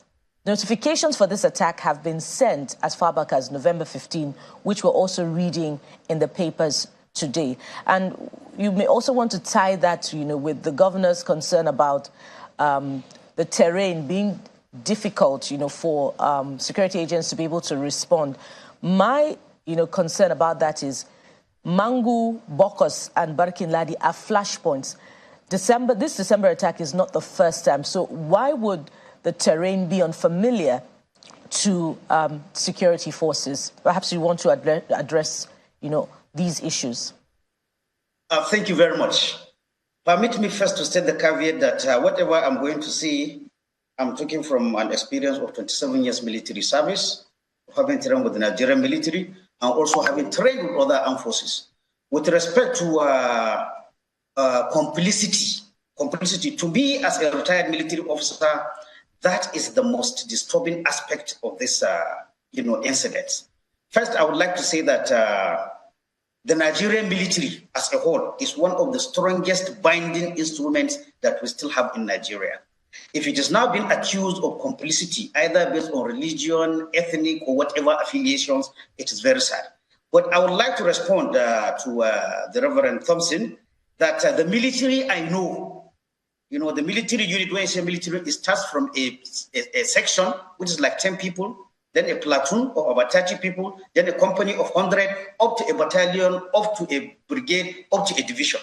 notifications for this attack have been sent as far back as November 15, which we're also reading in the papers today. And you may also want to tie that, with the governor's concern about the terrain being difficult, for security agents to be able to respond. My, concern about that is Mangu, Bokos, and Barkin Ladi are flashpoints. This December attack is not the first time. So why would the terrain be unfamiliar to security forces? Perhaps you want to address, these issues. Thank you very much. Permit me first to state the caveat that whatever I'm going to say, I'm talking from an experience of 27 years military service, having trained with the Nigerian military, and also having trained with other armed forces. With respect to complicity, to me as a retired military officer, that is the most disturbing aspect of this, incident. First, I would like to say that the Nigerian military as a whole is one of the strongest binding instruments that we still have in Nigeria. If it is now being accused of complicity, either based on religion, ethnic, or whatever affiliations, it is very sad. But I would like to respond to the Reverend Thompson that the military, I know, the military unit, when you say military, it starts from a section, which is like 10 people, then a platoon of about 30 people, then a company of 100, up to a battalion, up to a brigade, up to a division.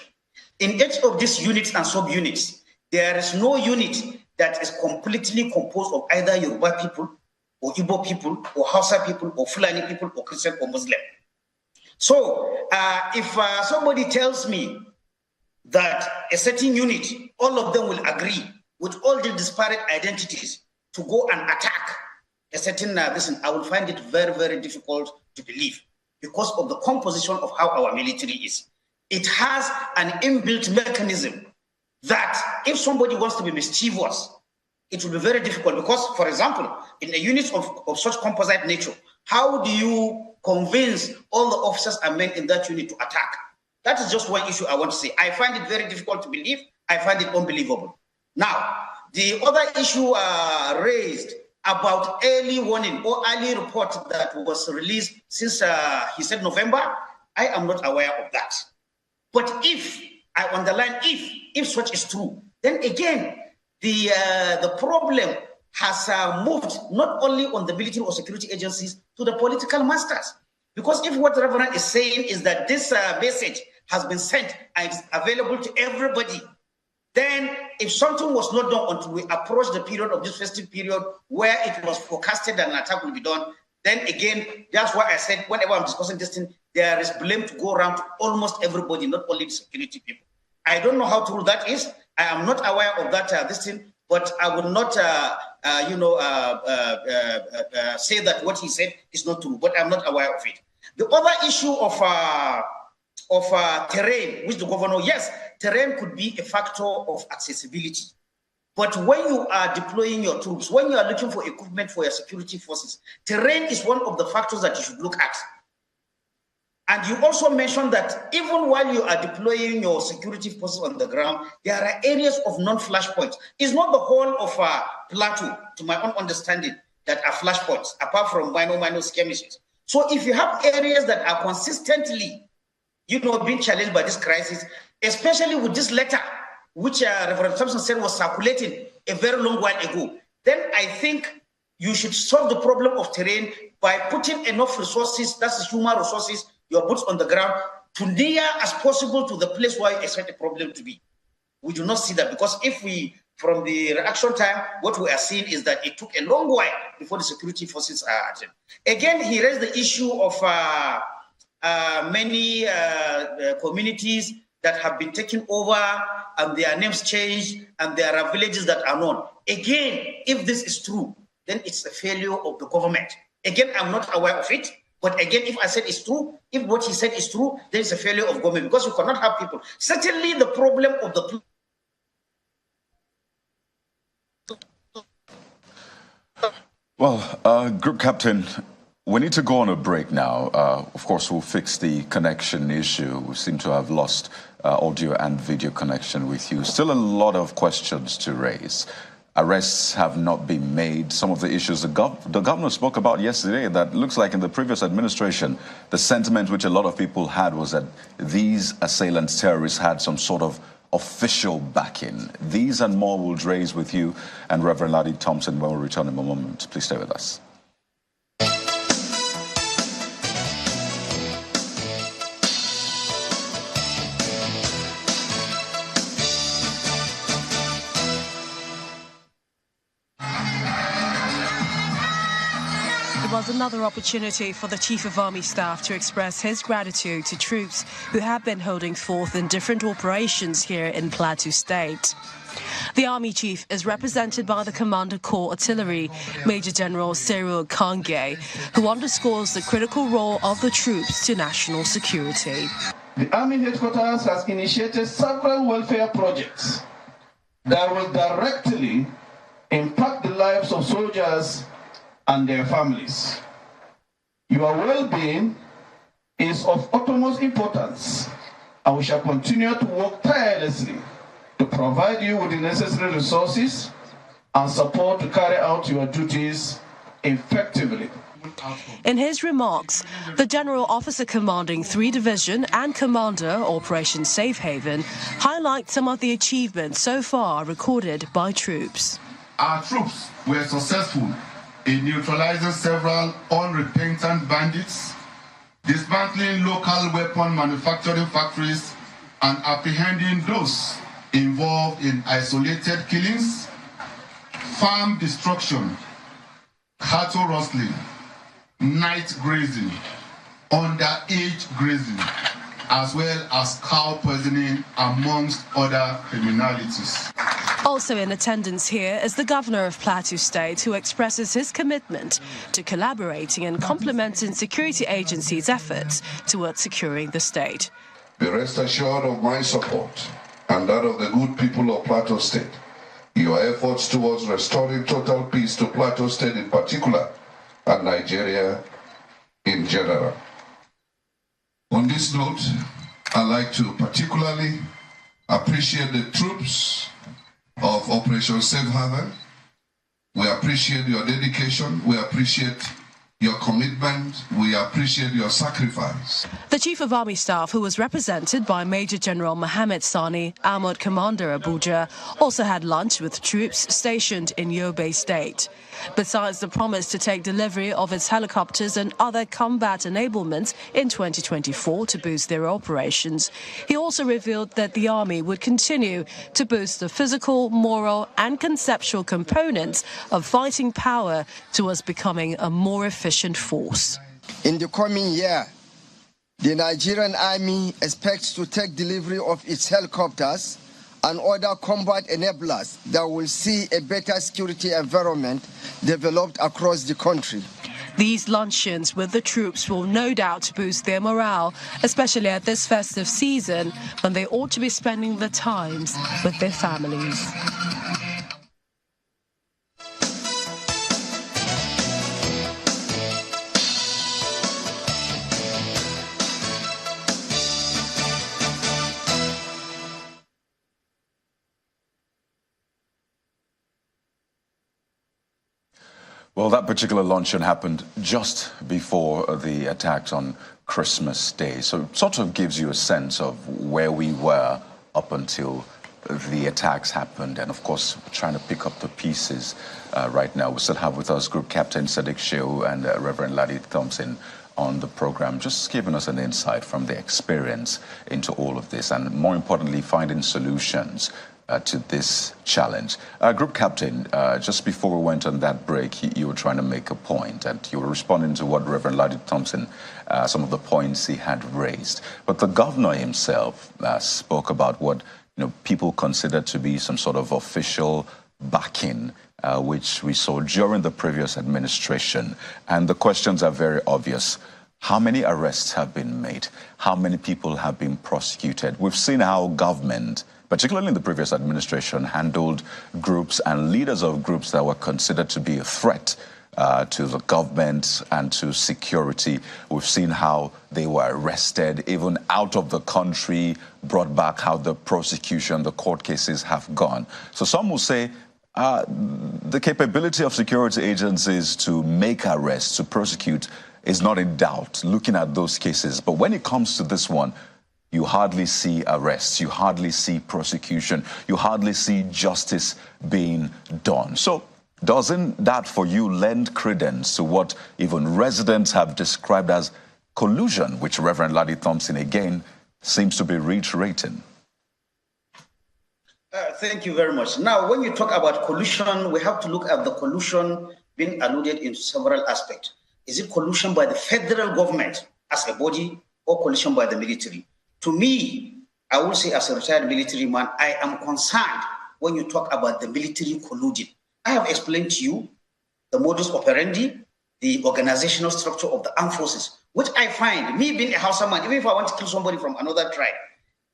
In each of these units and subunits, there is no unit that is completely composed of either Yoruba people, or Igbo people, or Hausa people, or Fulani people, or Christian, or Muslim. So if somebody tells me that a certain unit, all of them will agree with all the disparate identities to go and attack a certain I will find it very, very difficult to believe because of the composition of how our military is. It has an inbuilt mechanism that if somebody wants to be mischievous, it will be very difficult because, for example, in a unit of such composite nature, how do you convince all the officers and men in that unit to attack? That is just one issue I want to say. I find it very difficult to believe. I find it unbelievable. Now, the other issue raised about early warning or early report that was released since he said November, I am not aware of that. But if, I underline if such is true, then again, the problem has moved not only on the military or security agencies to the political masters. Because if what the Reverend is saying is that this message has been sent and is available to everybody, then if something was not done until we approach the period of this festive period where it was forecasted that an attack will be done, then again, that's why I said whenever I'm discussing this thing, there is blame to go around to almost everybody, not only the security people. I don't know how true that is. I am not aware of that this thing, but I will not, say that what he said is not true. But I'm not aware of it. The other issue of terrain, which the governor, yes, terrain could be a factor of accessibility. But when you are deploying your troops, when you are looking for equipment for your security forces, terrain is one of the factors that you should look at. And you also mentioned that even while you are deploying your security forces on the ground, there are areas of non-flash points. It's not the whole of Plateau, to my own understanding, that are flash points, apart from minor skirmishes. So if you have areas that are consistently, being challenged by this crisis, especially with this letter, which Reverend Thompson said was circulating a very long while ago, then I think you should solve the problem of terrain by putting enough resources, that's human resources, your boots on the ground, to near as possible to the place where you expect the problem to be. We do not see that because if we, from the reaction time, what we are seeing is that it took a long while before the security forces are active. Again, he raised the issue of many communities that have been taken over and their names changed and there are villages that are known. Again, if this is true, then it's a failure of the government. Again, I'm not aware of it. But again, if I said it's true, if what he said is true, there is a failure of government because you cannot have people. Certainly the problem of the... Well, Group Captain, we need to go on a break now. Of course, we'll fix the connection issue. We seem to have lost audio and video connection with you. Still a lot of questions to raise. Arrests have not been made. Some of the issues the governor spoke about yesterday, that looks like in the previous administration, the sentiment which a lot of people had was that these assailants, terrorists, had some sort of official backing. These and more we'll raise with you and Reverend Ladi Thompson when we return in a moment. Please stay with us. It was another opportunity for the Chief of Army Staff to express his gratitude to troops who have been holding forth in different operations here in Plateau State. The Army Chief is represented by the Commander Corps Artillery, Major General Cyril Kange, who underscores the critical role of the troops to national security. The Army Headquarters has initiated several welfare projects that will directly impact the lives of soldiers and their families. Your well-being is of utmost importance, and we shall continue to work tirelessly to provide you with the necessary resources and support to carry out your duties effectively. In his remarks, the General Officer commanding 3 Division and Commander Operation Safe Haven highlight some of the achievements so far recorded by troops. Our troops were successful in neutralizing several unrepentant bandits, dismantling local weapon manufacturing factories, and apprehending those involved in isolated killings, farm destruction, cattle rustling, night grazing, underage grazing, as well as cow poisoning, amongst other criminalities. Also in attendance here is the Governor of Plateau State, who expresses his commitment to collaborating and complementing security agencies' efforts towards securing the state. Be rest assured of my support and that of the good people of Plateau State. Your efforts towards restoring total peace to Plateau State in particular and Nigeria in general. On this note, I'd like to particularly appreciate the troops of Operation Safe Haven. We appreciate your dedication. We appreciate your commitment. We appreciate your sacrifice. The Chief of Army Staff, who was represented by Major General Mohammed Sani, Armored Commander Abuja, also had lunch with troops stationed in Yobe State. Besides the promise to take delivery of its helicopters and other combat enablements in 2024 to boost their operations, he also revealed that the Army would continue to boost the physical, moral and conceptual components of fighting power towards becoming a more efficient force. In the coming year, the Nigerian Army expects to take delivery of its helicopters and other combat enablers that will see a better security environment developed across the country. These luncheons with the troops will no doubt boost their morale, especially at this festive season when they ought to be spending their times with their families. Well, that particular luncheon happened just before the attacks on Christmas Day. So it sort of gives you a sense of where we were up until the attacks happened. And of course, trying to pick up the pieces right now. We still have with us Group Captain Sadiq Shehu and Reverend Ladi Thompson on the program, just giving us an insight from their experience into all of this, and more importantly, finding solutions to this challenge. Group Captain, just before we went on that break, you were trying to make a point, and you were responding to what Reverend Ladi Thompson, some of the points he had raised. But the governor himself spoke about what people consider to be some sort of official backing, which we saw during the previous administration. And the questions are very obvious. how many arrests have been made? How many people have been prosecuted? We've seen how government, particularly in the previous administration, handled groups and leaders of groups that were considered to be a threat to the government and to security. We've seen how they were arrested, even out of the country, brought back, how the prosecution, the court cases have gone. So some will say the capability of security agencies to make arrests, to prosecute, is not in doubt, looking at those cases. But when it comes to this one, you hardly see arrests, you hardly see prosecution, you hardly see justice being done. So doesn't that for you lend credence to what even residents have described as collusion, which Reverend Ladi Thompson again seems to be reiterating? Thank you very much. Now, when you talk about collusion, we have to look at the collusion being alluded in several aspects. Is it collusion by the federal government as a body or collusion by the military? To me, I will say as a retired military man, I am concerned when you talk about the military colluding. I have explained to you the modus operandi, the organizational structure of the armed forces, which I find, me being a Hausa man, even if I want to kill somebody from another tribe,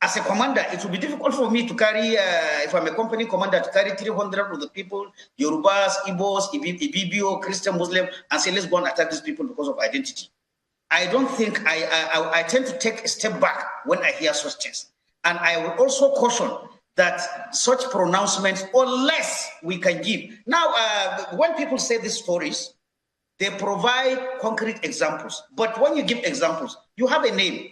as a commander, it will be difficult for me to carry, if I'm a company commander, to carry 300 of the people, Yorubas, Igbos, Ibibio, Christian, Muslim, and say, let's go and attack these people because of identity. I don't think, I tend to take a step back when I hear such things. And I will also caution that such pronouncements, or less we can give. Now, when people say these stories, they provide concrete examples. But when you give examples, you have a name,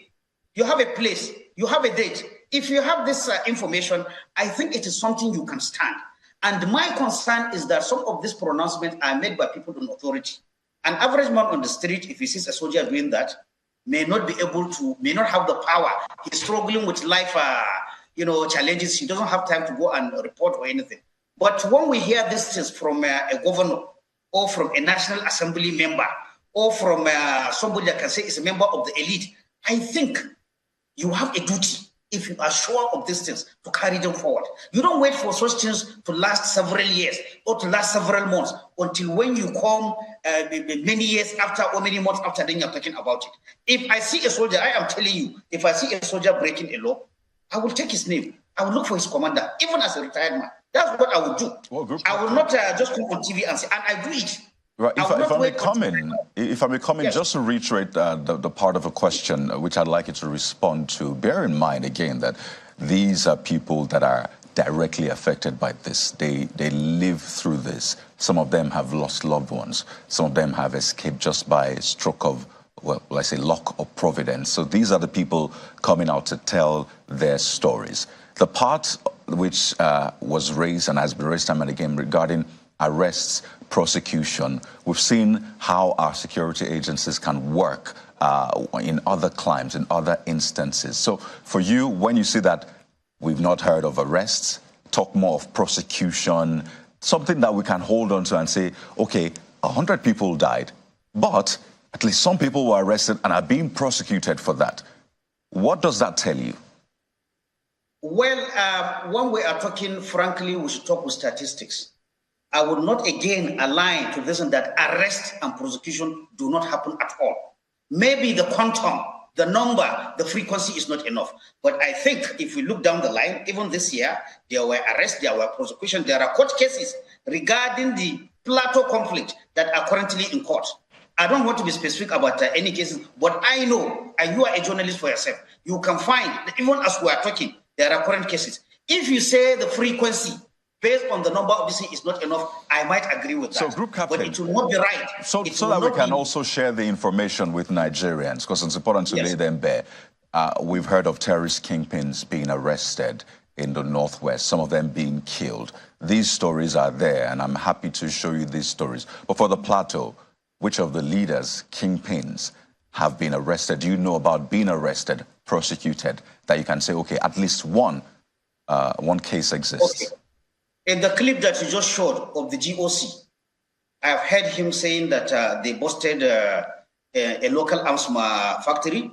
you have a place, you have a date. If you have this information, I think it is something you can stand. And my concern is that some of these pronouncements are made by people in authority. An average man on the street, if he sees a soldier doing that, may not be able to, may not have the power. He's struggling with life, challenges. He doesn't have time to go and report or anything. But when we hear these things from a governor or from a National Assembly member or from somebody that can say is a member of the elite, I think you have a duty, if you are sure of these things, to carry them forward. You don't wait for such things to last several years or to last several months until when you come many years after or many months after, then you're talking about it. If I see a soldier, I am telling you, if I see a soldier breaking a law, I will take his name. I will look for his commander, even as a retired man. That's what I would do. I will not just come on TV and say, and I do it. Right. If I may comment, yes. Just to reiterate the part of a question which I'd like you to respond to, bear in mind again that these are people that are directly affected by this. They live through this. Some of them have lost loved ones. Some of them have escaped just by a stroke of, well, let's say luck or providence. So these are the people coming out to tell their stories. The part which was raised and has been raised time and again regarding arrests, prosecution, we've seen how our security agencies can work in other climes, in other instances. So for you, when you see that we've not heard of arrests, talk more of prosecution, something that we can hold on to and say, okay, 100 people died, but at least some people were arrested and are being prosecuted for that. What does that tell you? Well, when we are talking, frankly, we should talk with statistics. I would not again align to this and that arrest and prosecution do not happen at all. Maybe the quantum, the number, the frequency is not enough. But I think if we look down the line, even this year, there were arrests, there were prosecution, there are court cases regarding the Plateau conflict that are currently in court. I don't want to be specific about any cases, but I know, and you are a journalist for yourself, you can find, even as we are talking, there are current cases. If you say the frequency based on the number, obviously, is not enough, I might agree with that. So, Group Captain, but it will not be right. So that we can also share the information with Nigerians, because it's important to lay them bare. We've heard of terrorist kingpins being arrested in the Northwest, some of them being killed. These stories are there, and I'm happy to show you these stories. But for the Plateau, which of the leaders, kingpins, have been arrested? Do you know about being arrested, prosecuted, that you can say, okay, at least one case exists? Okay. In the clip that you just showed of the GOC, I have heard him saying that they busted a local arms factory.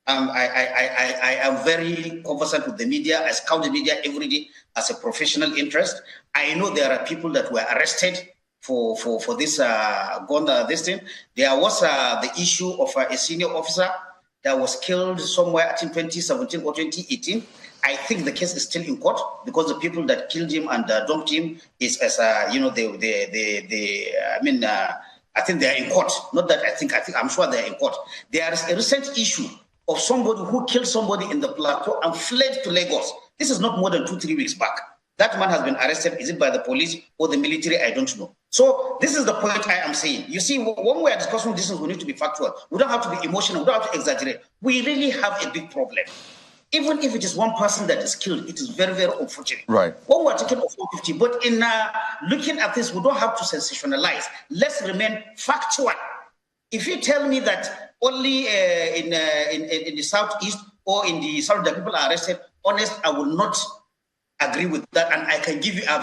I am very conversant with the media. I scout the media every day as a professional interest. I know there are people that were arrested for this this thing. There was the issue of a senior officer that was killed somewhere, I think 2017 or 2018. I think the case is still in court because the people that killed him and dumped him is as I think they are in court. Not that I'm sure they are in court. There is a recent issue of somebody who killed somebody in the plateau and fled to Lagos. This is not more than 2-3 weeks back. That man has been arrested. Is it by the police or the military? I don't know. So this is the point I am saying. You see, when we are discussing these things, we need to be factual. We don't have to be emotional. We don't have to exaggerate. We really have a big problem. Even if it is one person that is killed, it is very, very unfortunate. Right. When we're talking of 450, but in looking at this, we don't have to sensationalize. Let's remain factual. If you tell me that only in the southeast or in the south that people are arrested, honest, I will not agree with that. And I've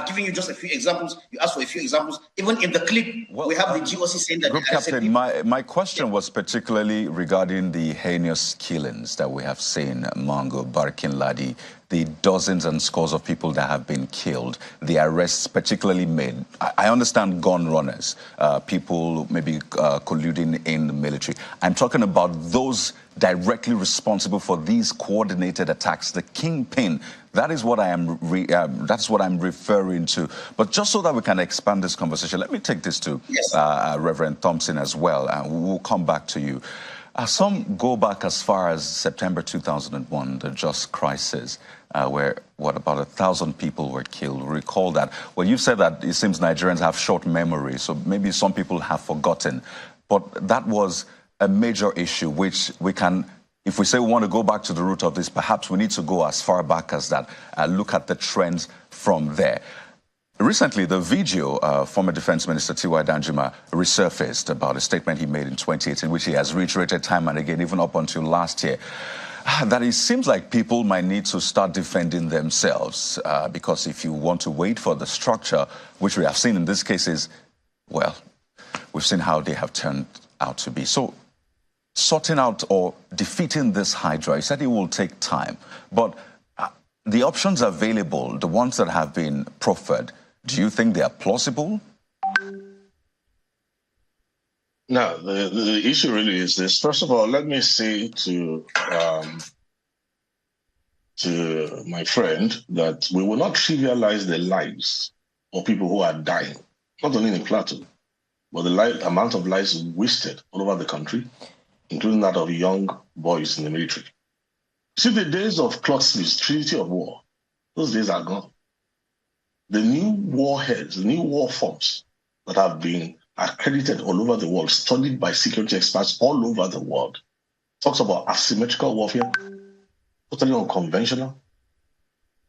given you just a few examples. You asked for a few examples. Even in the clip, we have the GOC saying that. Group Captain, my question was particularly regarding the heinous killings that we have seen among Barkin Ladi, the dozens and scores of people that have been killed, the arrests particularly made. I understand gun runners, people maybe colluding in the military. I'm talking about those directly responsible for these coordinated attacks, the kingpin. That is what that's what I'm referring to. But just so that we can expand this conversation, let me take this to Reverend Thompson as well, and we'll come back to you. Some go back as far as September 2001, the Just crisis, where, about 1,000 people were killed. Recall that. Well, you said that it seems Nigerians have short memory, so maybe some people have forgotten. But that was a major issue, which we can, if we say we want to go back to the root of this, perhaps we need to go as far back as that, look at the trends from there. Recently, the video, former Defense Minister T.Y. Danjuma resurfaced about a statement he made in 2018, which he has reiterated time and again, even up until last year, that it seems like people might need to start defending themselves, because if you want to wait for the structure, which we have seen in this case is, well, we've seen how they have turned out to be. So sorting out or defeating this Hydra, he said it will take time, but the options available, the ones that have been proffered, do you think they are plausible? No, the issue really is this. First of all, let me say to my friend that we will not trivialize the lives of people who are dying, not only in Plateau, but the amount of lives wasted all over the country, including that of young boys in the military. See, the days of clock sleeves, treaty of war, those days are gone. The new warheads, the new war forms that have been accredited all over the world, studied by security experts all over the world, talks about asymmetrical warfare, totally unconventional,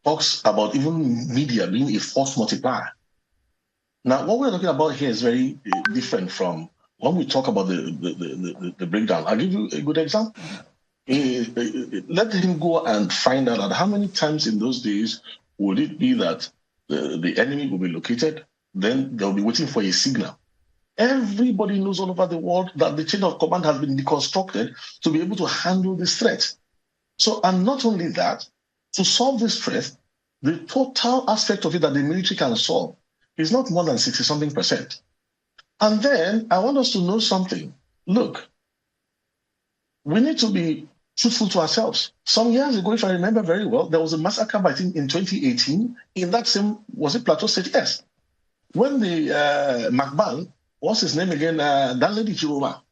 talks about even media being a force multiplier. Now, what we're talking about here is very different from when we talk about the breakdown. I'll give you a good example. Let him go and find out how many times in those days would it be that the enemy will be located, then they'll be waiting for a signal. Everybody knows all over the world that the chain of command has been deconstructed to be able to handle this threat. So, and not only that, to solve this threat, the total aspect of it that the military can solve is not more than 60-something%. And then I want us to know something. Look, we need to be truthful to ourselves. Some years ago, if I remember very well, there was a massacre, I think, in 2018, in that same, was it Plateau State? Yes. When the McBan, what's his name again, Danladi Chiroma,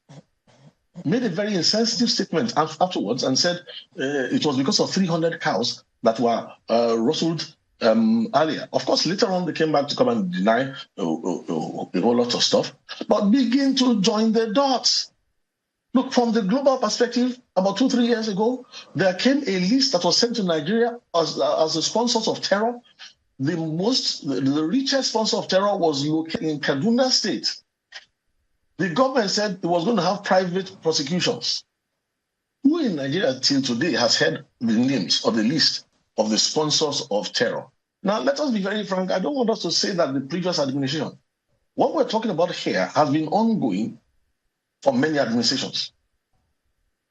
made a very insensitive statement afterwards and said it was because of 300 cows that were rustled earlier. Of course, later on, they came back to come and deny a whole lot of stuff, but begin to join the dots. Look, from the global perspective, about 2-3 years ago, there came a list that was sent to Nigeria as the sponsors of terror. The richest sponsor of terror was located in Kaduna State. The government said it was going to have private prosecutions. Who in Nigeria till today has heard the names or the list of the sponsors of terror? Now, let us be very frank. I don't want us to say that the previous administration. What we're talking about here has been ongoing for many administrations.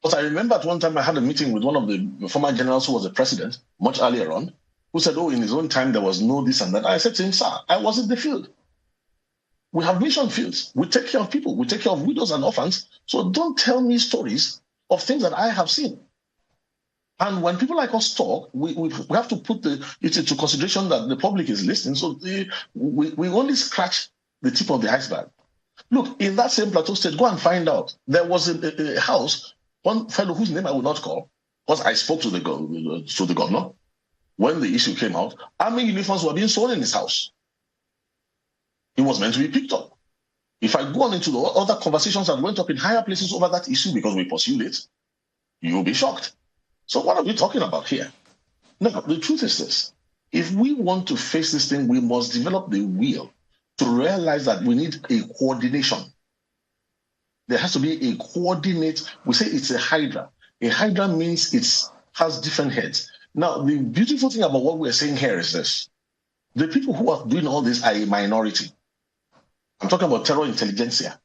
But I remember at one time I had a meeting with one of the former generals who was the president much earlier on, who said, oh, in his own time, there was no this and that. I said to him, sir, I was in the field. We have mission fields. We take care of people. We take care of widows and orphans. So don't tell me stories of things that I have seen. And when people like us talk, we have to put it into consideration that the public is listening. So we only scratch the tip of the iceberg. Look, in that same Plateau State, go and find out. There was a house, one fellow whose name I will not call, because I spoke to the governor when the issue came out. Army uniforms were being sold in his house. It was meant to be picked up. If I go on into the other conversations that went up in higher places over that issue because we pursued it, you'll be shocked. So what are we talking about here? Now, the truth is this. If we want to face this thing, we must develop the will to realize that we need a coordination. There has to be a coordinate. We say it's a hydra. A hydra means it has different heads. Now, the beautiful thing about what we're saying here is this. The people who are doing all this are a minority. I'm talking about terror intelligentsia.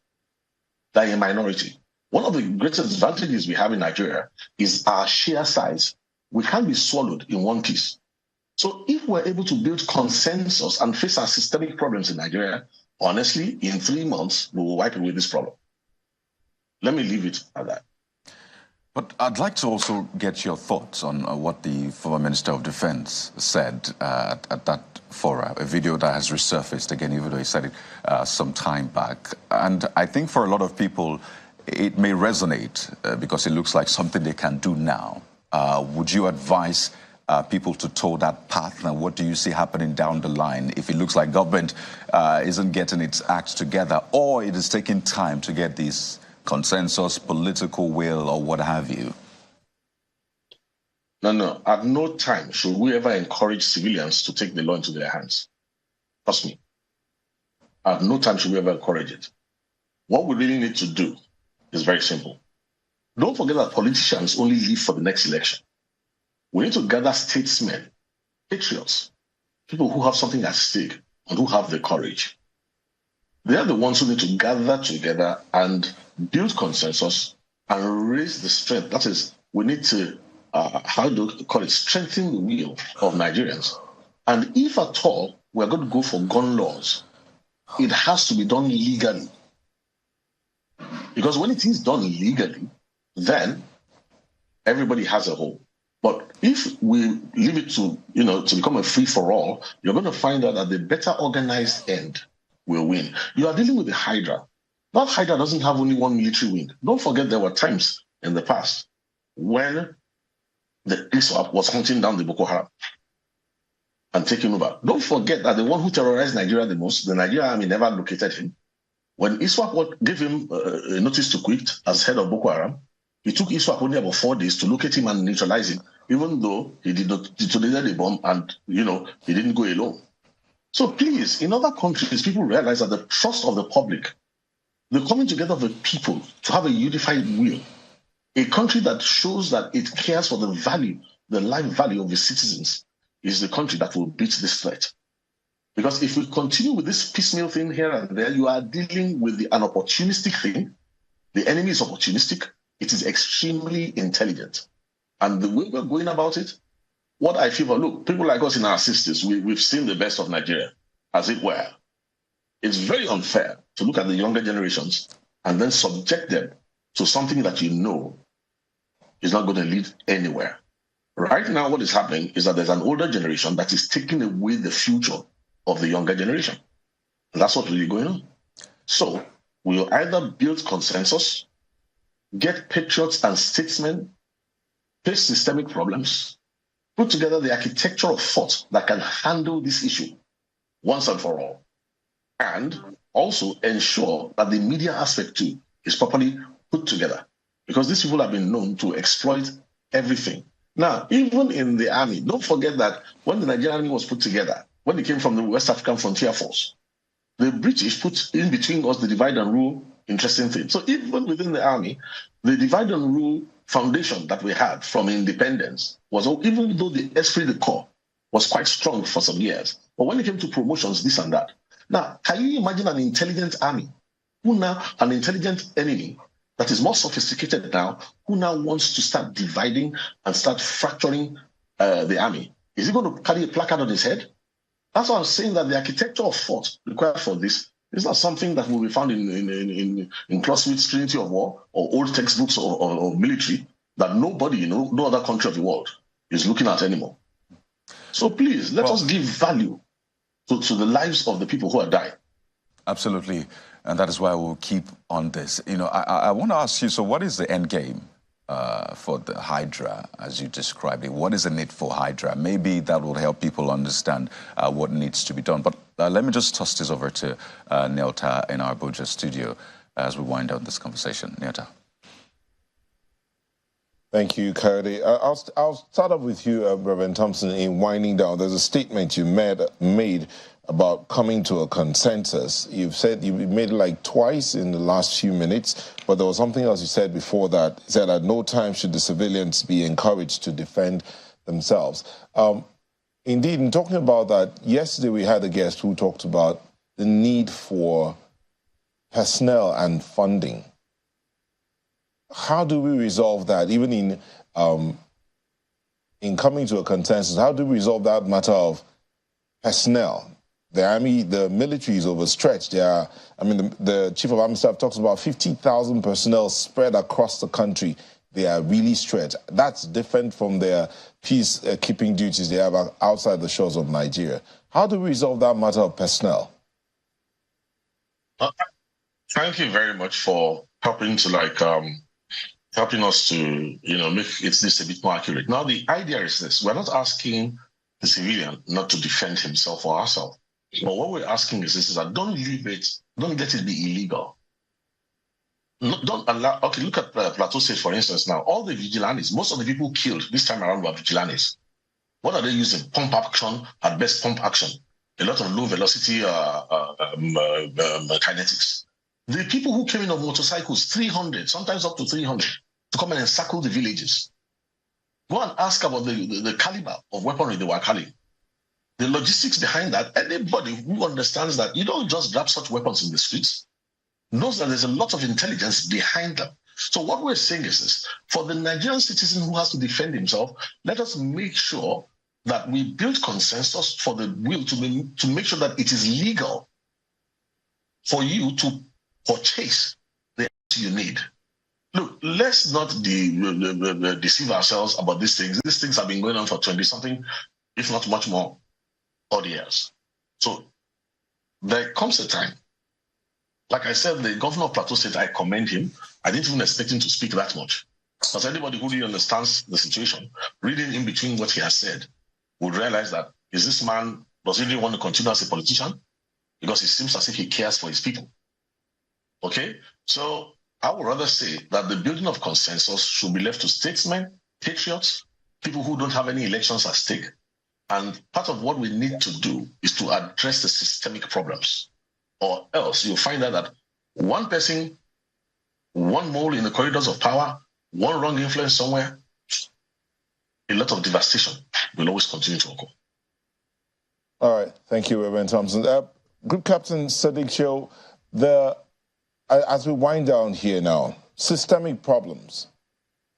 They're a minority. One of the greatest advantages we have in Nigeria is our sheer size. We can't be swallowed in one piece. So if we're able to build consensus and face our systemic problems in Nigeria, honestly, in 3 months, we will wipe away this problem. Let me leave it at that. But I'd like to also get your thoughts on what the former Minister of Defense said at that forum, a video that has resurfaced again, even though he said it some time back. And I think for a lot of people, it may resonate because it looks like something they can do now. Would you advise people to toe that path? And what do you see happening down the line if it looks like government isn't getting its act together, or it is taking time to get these consensus, political will, or what have you? No. At no time should we ever encourage civilians to take the law into their hands. Trust me. At no time should we ever encourage it. What we really need to do is very simple. Don't forget that politicians only live for the next election. We need to gather statesmen, patriots, people who have something at stake and who have the courage. They are the ones who need to gather together and build consensus and raise the strength. That is, we need to, strengthen the will of Nigerians. And if at all we're going to go for gun laws, it has to be done legally. Because when it is done legally, then everybody has a home. But if we leave it to, to become a free-for-all, you're going to find out that the better organized end will win. You are dealing with the Hydra. That Hydra doesn't have only one military wing. Don't forget there were times in the past when the ISWAP was hunting down the Boko Haram and taking over. Don't forget that the one who terrorized Nigeria the most, the Nigerian army, never located him. When ISWAP gave him a notice to quit as head of Boko Haram, it took ISWAP only about 4 days to locate him and neutralize him, even though he did not detonate the bomb and, he didn't go alone. So please, in other countries, people realize that the trust of the public, the coming together of the people to have a unified will, a country that shows that it cares for the value, the life value of its citizens, is the country that will beat this threat. Because if we continue with this piecemeal thing here and there, you are dealing with an opportunistic thing. The enemy is opportunistic. It is extremely intelligent. And the way we're going about it, what I feel, look, people like us in our sisters, we've seen the best of Nigeria, as it were. It's very unfair to look at the younger generations and then subject them to something that you know is not going to lead anywhere. Right now, what is happening is that there's an older generation that is taking away the future of the younger generation. And that's what's really going on. So we'll either build consensus, get patriots and statesmen, face systemic problems, put together the architecture of thought that can handle this issue once and for all, and also ensure that the media aspect too is properly put together, because these people have been known to exploit everything. Now, even in the army, don't forget that when the Nigerian army was put together, when it came from the West African Frontier Force, the British put in between us the divide and rule interesting thing. So even within the army, the divide and rule foundation that we had from independence was, even though the esprit de corps was quite strong for some years, but when it came to promotions, this and that. Now, can you imagine an intelligent army, an intelligent enemy that is more sophisticated now, who now wants to start dividing and start fracturing the army? Is he going to carry a placard on his head? That's why I'm saying that the architecture of thought required for this It's not something that will be found in Clausewitz's Trinity of War or old textbooks or military that nobody, no other country of the world is looking at anymore. So please, let us give value to the lives of the people who are dying. Absolutely. And that is why we'll keep on this. I want to ask you, so what is the end game for the Hydra, as you described it? What is the need for Hydra? Maybe that will help people understand what needs to be done. But let me just toss this over to Neota in our Abuja studio as we wind down this conversation. Neota. Thank you, Kayode. I'll start off with you, Reverend Thompson, in winding down. There's a statement you made about coming to a consensus. You've said you made it like twice in the last few minutes, but there was something else you said before that. You said at no time should the civilians be encouraged to defend themselves. Indeed, in talking about that, yesterday we had a guest who talked about the need for personnel and funding. How do we resolve that, even in coming to a consensus? How do we resolve that matter of personnel? The army, the military is overstretched. The chief of army staff talks about 50,000 personnel spread across the country. They are really stretched. That's different from their peacekeeping duties they have outside the shores of Nigeria. How do we resolve that matter of personnel? Thank you very much for helping to helping us to make this a bit more accurate. Now the idea is this: we're not asking the civilian not to defend himself or herself, but what we're asking is this: is that don't let it be illegal. Don't allow. Okay, look at Plateau State, for instance. Now all the vigilantes, most of the people killed this time around were vigilantes. What are they using? Pump action, at best pump action. A lot of low velocity kinetics. The people who came in on motorcycles, 300, sometimes up to 300, to come and encircle the villages. Go and ask about the caliber of weaponry they were carrying. The logistics behind that. Anybody who understands that you don't just grab such weapons in the streets knows that there's a lot of intelligence behind them. So what we're saying is this: for the Nigerian citizen who has to defend himself, let us make sure that we build consensus for the will to make sure that it is legal for you to purchase the you need. Look, let's not deceive ourselves about these things. These things have been going on for 20-something, if not much more, odd years. So there comes a time, like I said, the governor of Plateau State, I commend him. I didn't even expect him to speak that much. Because anybody who really understands the situation, reading in between what he has said, would realize that, does he really want to continue as a politician? Because it seems as if he cares for his people. Okay? So I would rather say that the building of consensus should be left to statesmen, patriots, people who don't have any elections at stake. And part of what we need to do is to address the systemic problems. Or else you'll find out that one person, one mole in the corridors of power, one wrong influence somewhere, a lot of devastation will always continue to occur. All right. Thank you, Reverend Thompson. Group Captain Sadiq Show, as we wind down here now, systemic problems.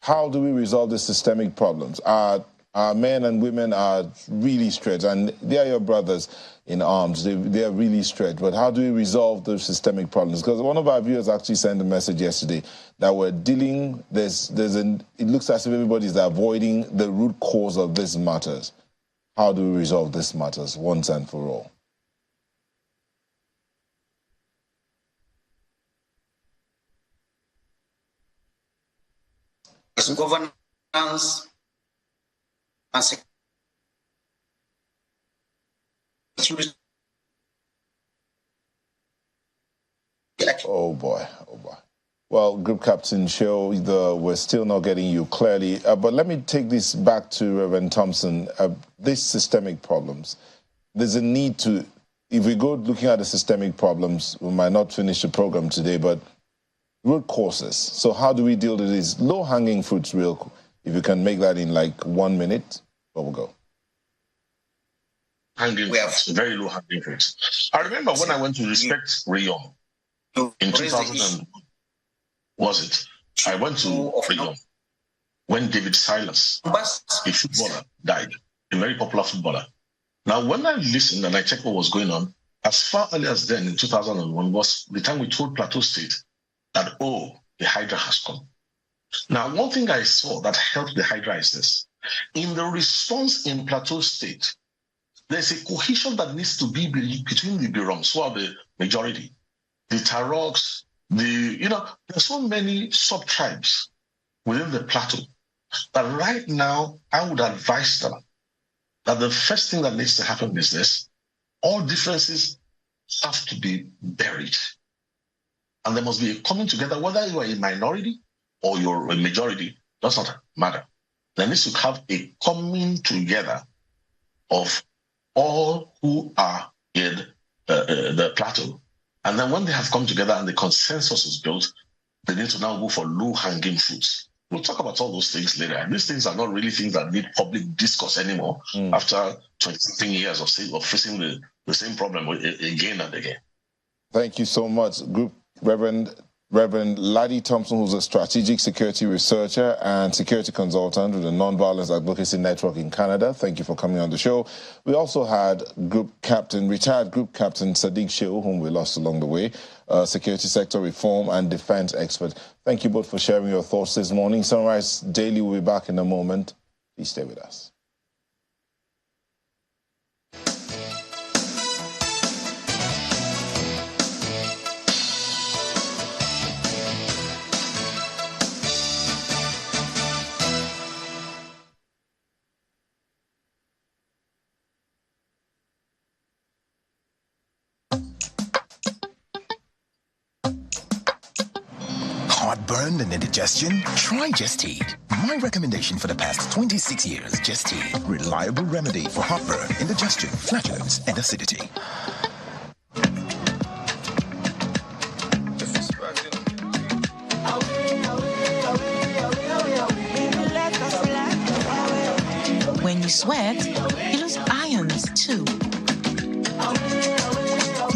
How do we resolve the systemic problems? Our men and women are really stretched, and they are your brothers in arms. They are really stretched. But how do we resolve those systemic problems? Because one of our viewers actually sent a message yesterday that we're dealing. It looks as if everybody's avoiding the root cause of these matters. How do we resolve these matters once and for all? Governance and security. Oh boy. Well, Group Captain Show, we're still not getting you clearly. But let me take this back to Reverend Thompson. These systemic problems, there's a need to, if we go looking at the systemic problems, we might not finish the program today, but root causes. So how do we deal with these low-hanging fruits real quick? If you can make that in like 1 minute, we'll go. Very low hanging fruits. I remember when I went to Respect Rayom in 2000, was it? I went to Rayom when David Silas, a footballer, died, a very popular footballer. Now, when I listened and I checked what was going on, as far early as then in 2001 was the time we told Plateau State that, oh, the Hydra has come. Now, one thing I saw that helped the Hydra is this. In the response in Plateau State, there's a cohesion that needs to be between the Biroms, who are the majority, the Taroks, there's so many sub-tribes within the Plateau that right now I would advise them that the first thing that needs to happen is this. All differences have to be buried. And there must be a coming together, whether you are a minority or you're a majority, does not matter. There needs to have a coming together of all who are in the Plateau. And then when they have come together and the consensus is built, they need to now go for low-hanging fruits. We'll talk about all those things later. And these things are not really things that need public discourse anymore after 20 years of facing the same problem again and again. Thank you so much, Reverend Laddie Thompson, who's a strategic security researcher and security consultant with the Nonviolence Advocacy Network in Canada. Thank you for coming on the show. We also had retired Group Captain Sadiq Shehu, whom we lost along the way, security sector reform and defense expert. Thank you both for sharing your thoughts this morning. Sunrise Daily will be back in a moment. Please stay with us. Heartburn and indigestion? Try Gestede. My recommendation for the past 26 years, Gestede. Reliable remedy for heartburn, indigestion, flatulence, and acidity. When you sweat, you lose ions too.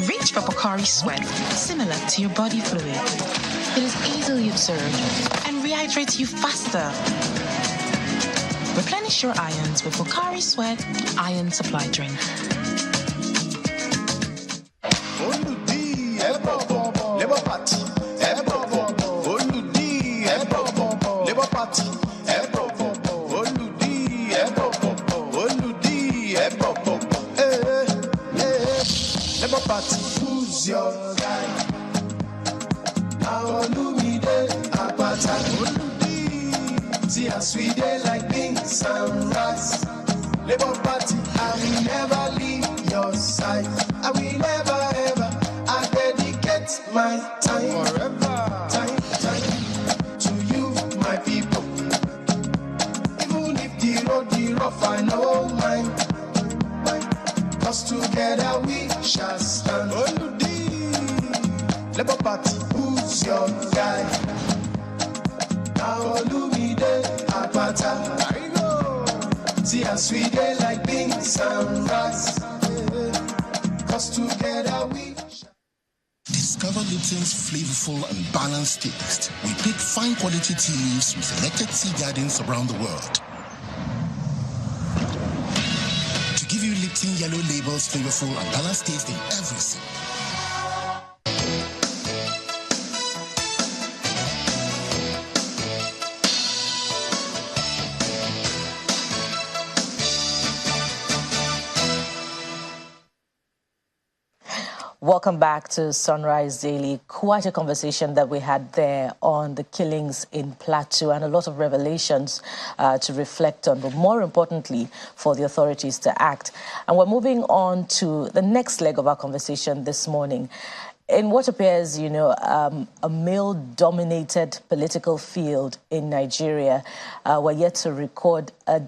Reach for Pocari Sweat, similar to your body fluid. It is easily absorbed and rehydrates you faster. Replenish your ions with Pocari Sweat Iron Supply Drink. Who's your guy? See how sweet they like beans and rice. Labour Party, I will never leave your side. I will never ever. I dedicate my time forever. Time to you, my people. Even if the road be rough, I know mine. 'Cause together we shall stand. Labour Party, who's your guy? See how sweet they like beans and rice. 'Cause together we Discover Lipton's flavorful and balanced taste. We pick fine quality tea leaves from selected tea gardens around the world to give you Lipton Yellow Label's flavorful and balanced taste in every sip. Welcome back to Sunrise Daily. Quite a conversation that we had there on the killings in Plateau and a lot of revelations to reflect on, but more importantly, for the authorities to act. And we're moving on to the next leg of our conversation this morning. In what appears, a male-dominated political field in Nigeria, we're yet to record a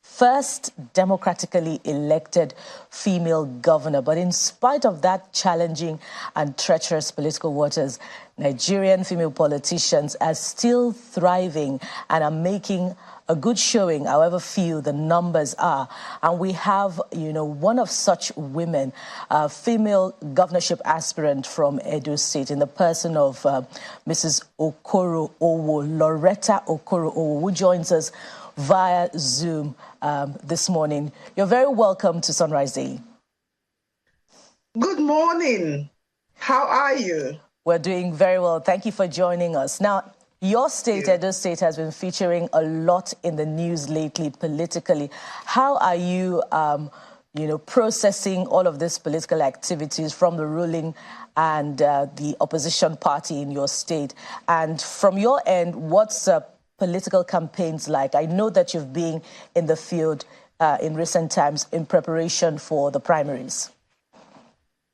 first democratically elected female governor. But in spite of that challenging and treacherous political waters, Nigerian female politicians are still thriving and are making a good showing, however few the numbers are. And we have, one of such women, a female governorship aspirant from Edo State, in the person of Mrs. Okoro Owo, Loretta Okoro Owo, who joins us via Zoom this morning. You're very welcome to Sunrise Daily. Good morning. How are you? We're doing very well. Thank you for joining us. Now, your state, Edo State, has been featuring a lot in the news lately politically. How are you, processing all of these political activities from the ruling and the opposition party in your state? And from your end, what's political campaigns like? I know that you've been in the field in recent times in preparation for the primaries.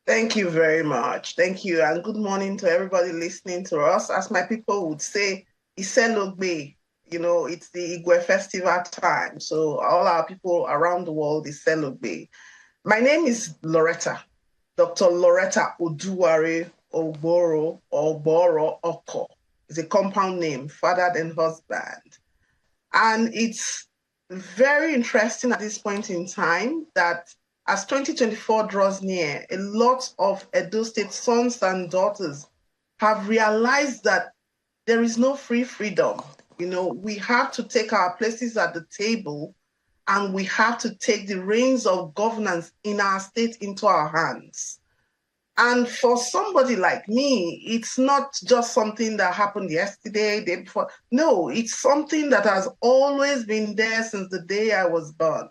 Thank you very much. Thank you. And good morning to everybody listening to us. As my people would say, Iselogbe, it's the Igwe festival time. So all our people around the world is Iselogbe. My name is Loretta, Dr. Loretta Oduware Ogboro Oko. It's a compound name, father and husband. And it's very interesting at this point in time that as 2024 draws near, a lot of Edo State sons and daughters have realized that there is no free freedom. We have to take our places at the table and we have to take the reins of governance in our state into our hands. And for somebody like me, it's not just something that happened yesterday, day before. No, it's something that has always been there since the day I was born.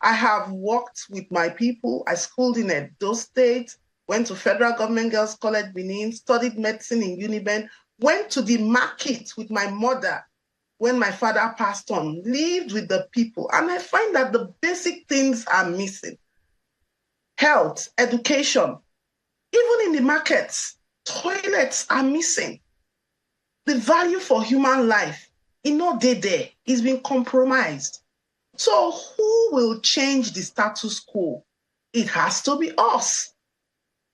I have worked with my people. I schooled in Edo State, went to Federal Government Girls College, Benin, studied medicine in Uniben, went to the market with my mother when my father passed on, lived with the people. And I find that the basic things are missing. Health, education, even in the markets, toilets are missing. The value for human life, there, is being compromised. So who will change the status quo? It has to be us.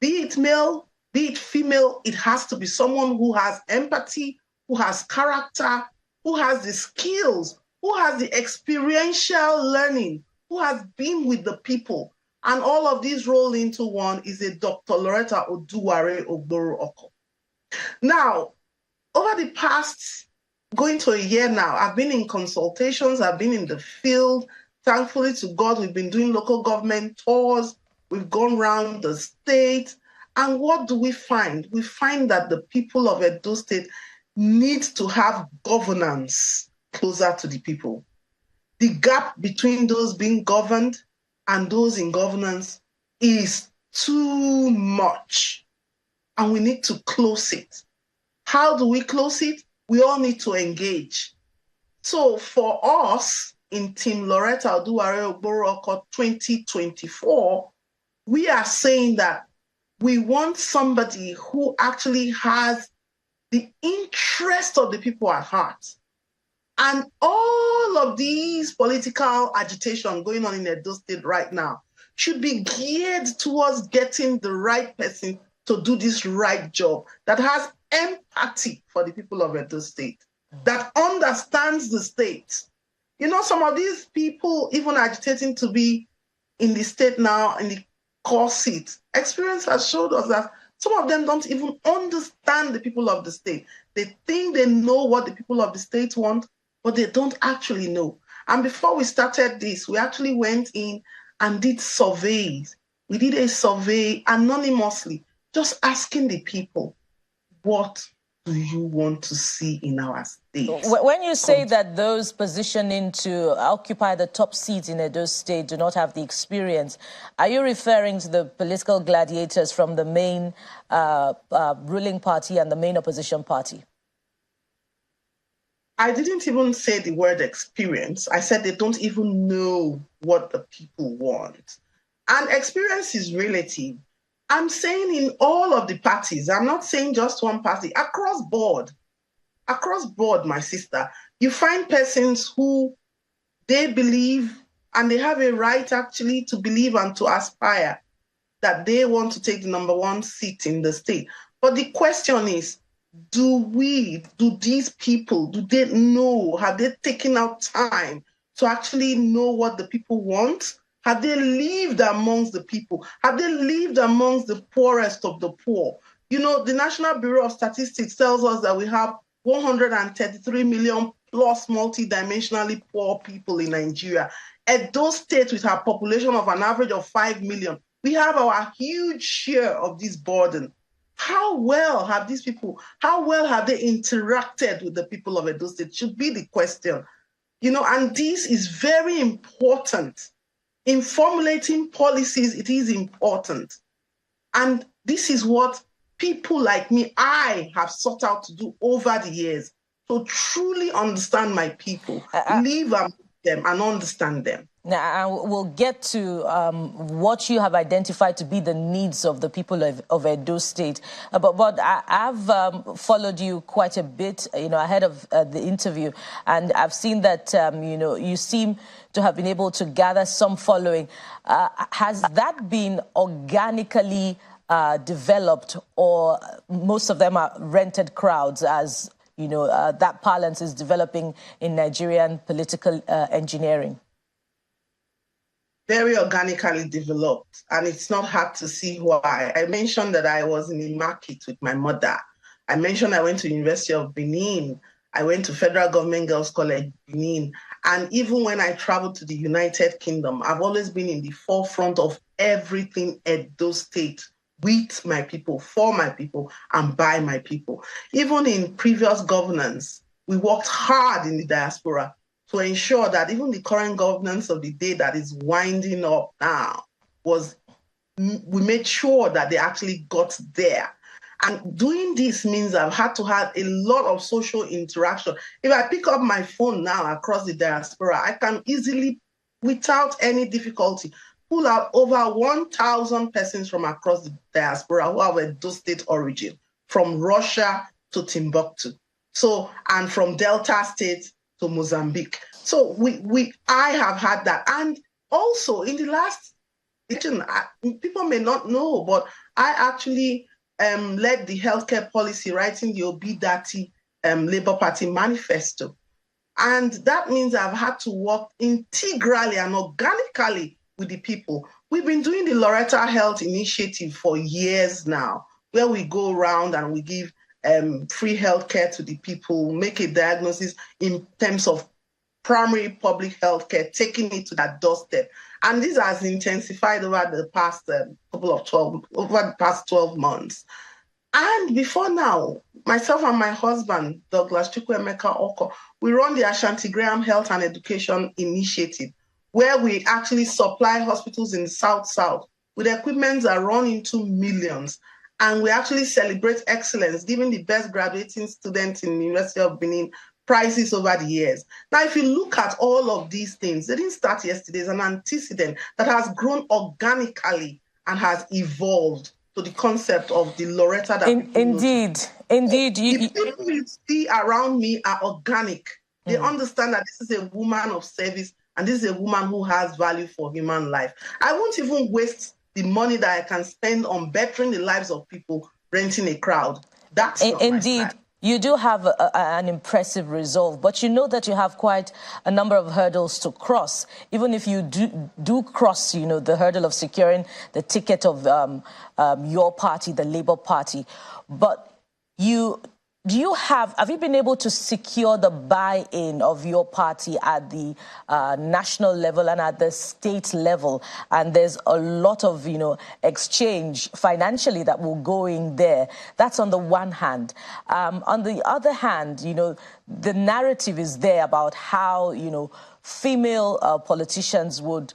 Be it male, be it female, it has to be someone who has empathy, who has character, who has the skills, who has the experiential learning, who has been with the people. And all of these roll into one is a Dr. Loretta Oduware Ogboro Oko. Now, over the past going to a year now, I've been in consultations, I've been in the field. Thankfully to God, we've been doing local government tours. We've gone around the state. And what do we find? We find that the people of Edo State need to have governance closer to the people. The gap between those being governed and those in governance is too much. And we need to close it. How do we close it? We all need to engage. So for us in Team Loretta Oduware Ogboro Oko 2024, we are saying that we want somebody who actually has the interest of the people at heart. And all of these political agitation going on in Edo State right now should be geared towards getting the right person to do this right job, that has empathy for the people of Edo State, that understands the state. Some of these people even agitating to be in the state now, in the core seat, experience has showed us that some of them don't even understand the people of the state. They think they know what the people of the state want, but they don't actually know. And before we started this, we actually went in and did surveys. We did a survey anonymously, just asking the people, what do you want to see in our state? When you say that those positioning to occupy the top seats in Edo State do not have the experience, are you referring to the political gladiators from the main ruling party and the main opposition party? I didn't even say the word experience. I said they don't even know what the people want. And experience is relative. I'm saying in all of the parties, I'm not saying just one party, across board, my sister, you find persons who they believe, and they have a right actually to believe and to aspire that they want to take the #1 seat in the state. But the question is, do these people, do they know, have they taken out time to actually know what the people want? Have they lived amongst the people? Have they lived amongst the poorest of the poor? The National Bureau of Statistics tells us that we have 133 million plus multidimensionally poor people in Nigeria. Edo State, with her population of an average of 5 million, We have our huge share of this burden. How well have these people, how well have they interacted with the people of Edo State should be the question. And this is very important. In formulating policies, it is important. And this is what people like me, I have sought out to do over the years, to truly understand my people, live among them and understand them. Now, we'll get to what you have identified to be the needs of the people of Edo State. But I've followed you quite a bit, ahead of the interview, and I've seen that, you seem to have been able to gather some following. Has that been organically developed, or most of them are rented crowds, as that balance is developing in Nigerian political engineering? Very organically developed, and it's not hard to see why. I mentioned that I was in the market with my mother. I mentioned I went to University of Benin. I went to Federal Government Girls College, Benin. And even when I traveled to the United Kingdom, I've always been in the forefront of everything Edo State, with my people, for my people, and by my people. Even in previous governance, we worked hard in the diaspora to ensure that even the current governance of the day that is winding up now we made sure that they actually got there. And doing this means I've had to have a lot of social interaction. If I pick up my phone now across the diaspora, I can easily, without any difficulty, pull out over 1,000 persons from across the diaspora who have Edo State origin, from Russia to Timbuktu. And from Delta State to Mozambique. So I have had that. And also in the last election, people may not know, but I actually led the healthcare policy, writing the Obi-Dati Labour Party manifesto. And that means I've had to work integrally and organically with the people. We've been doing the Loretta Health Initiative for years now, where we go around and we give free healthcare to the people, make a diagnosis in terms of primary public healthcare, taking it to that doorstep. And this has intensified over the past 12 months. And before now, myself and my husband, Douglas Chukwuemeka Oko, we run the Ashanti Graham Health and Education Initiative, where we actually supply hospitals in South with equipment that run into millions. And we actually celebrate excellence, giving the best graduating students in the University of Benin prizes over the years. Now, if you look at all of these things, they didn't start yesterday. It's an antecedent that has grown organically and has evolved to the concept of the Loretta that Indeed. The people you see around me are organic. They understand that this is a woman of service and this is a woman who has value for human life. I won't even waste the money that I can spend on bettering the lives of people renting a crowd. That's not indeed. my style. You do have an impressive resolve, but you know that you have quite a number of hurdles to cross. Even if you do cross, the hurdle of securing the ticket of your party, the Labour Party, but have you been able to secure the buy-in of your party at the national level and at the state level? And there's a lot of, exchange financially that will go in there. That's on the one hand. On the other hand, the narrative is there about how, female politicians would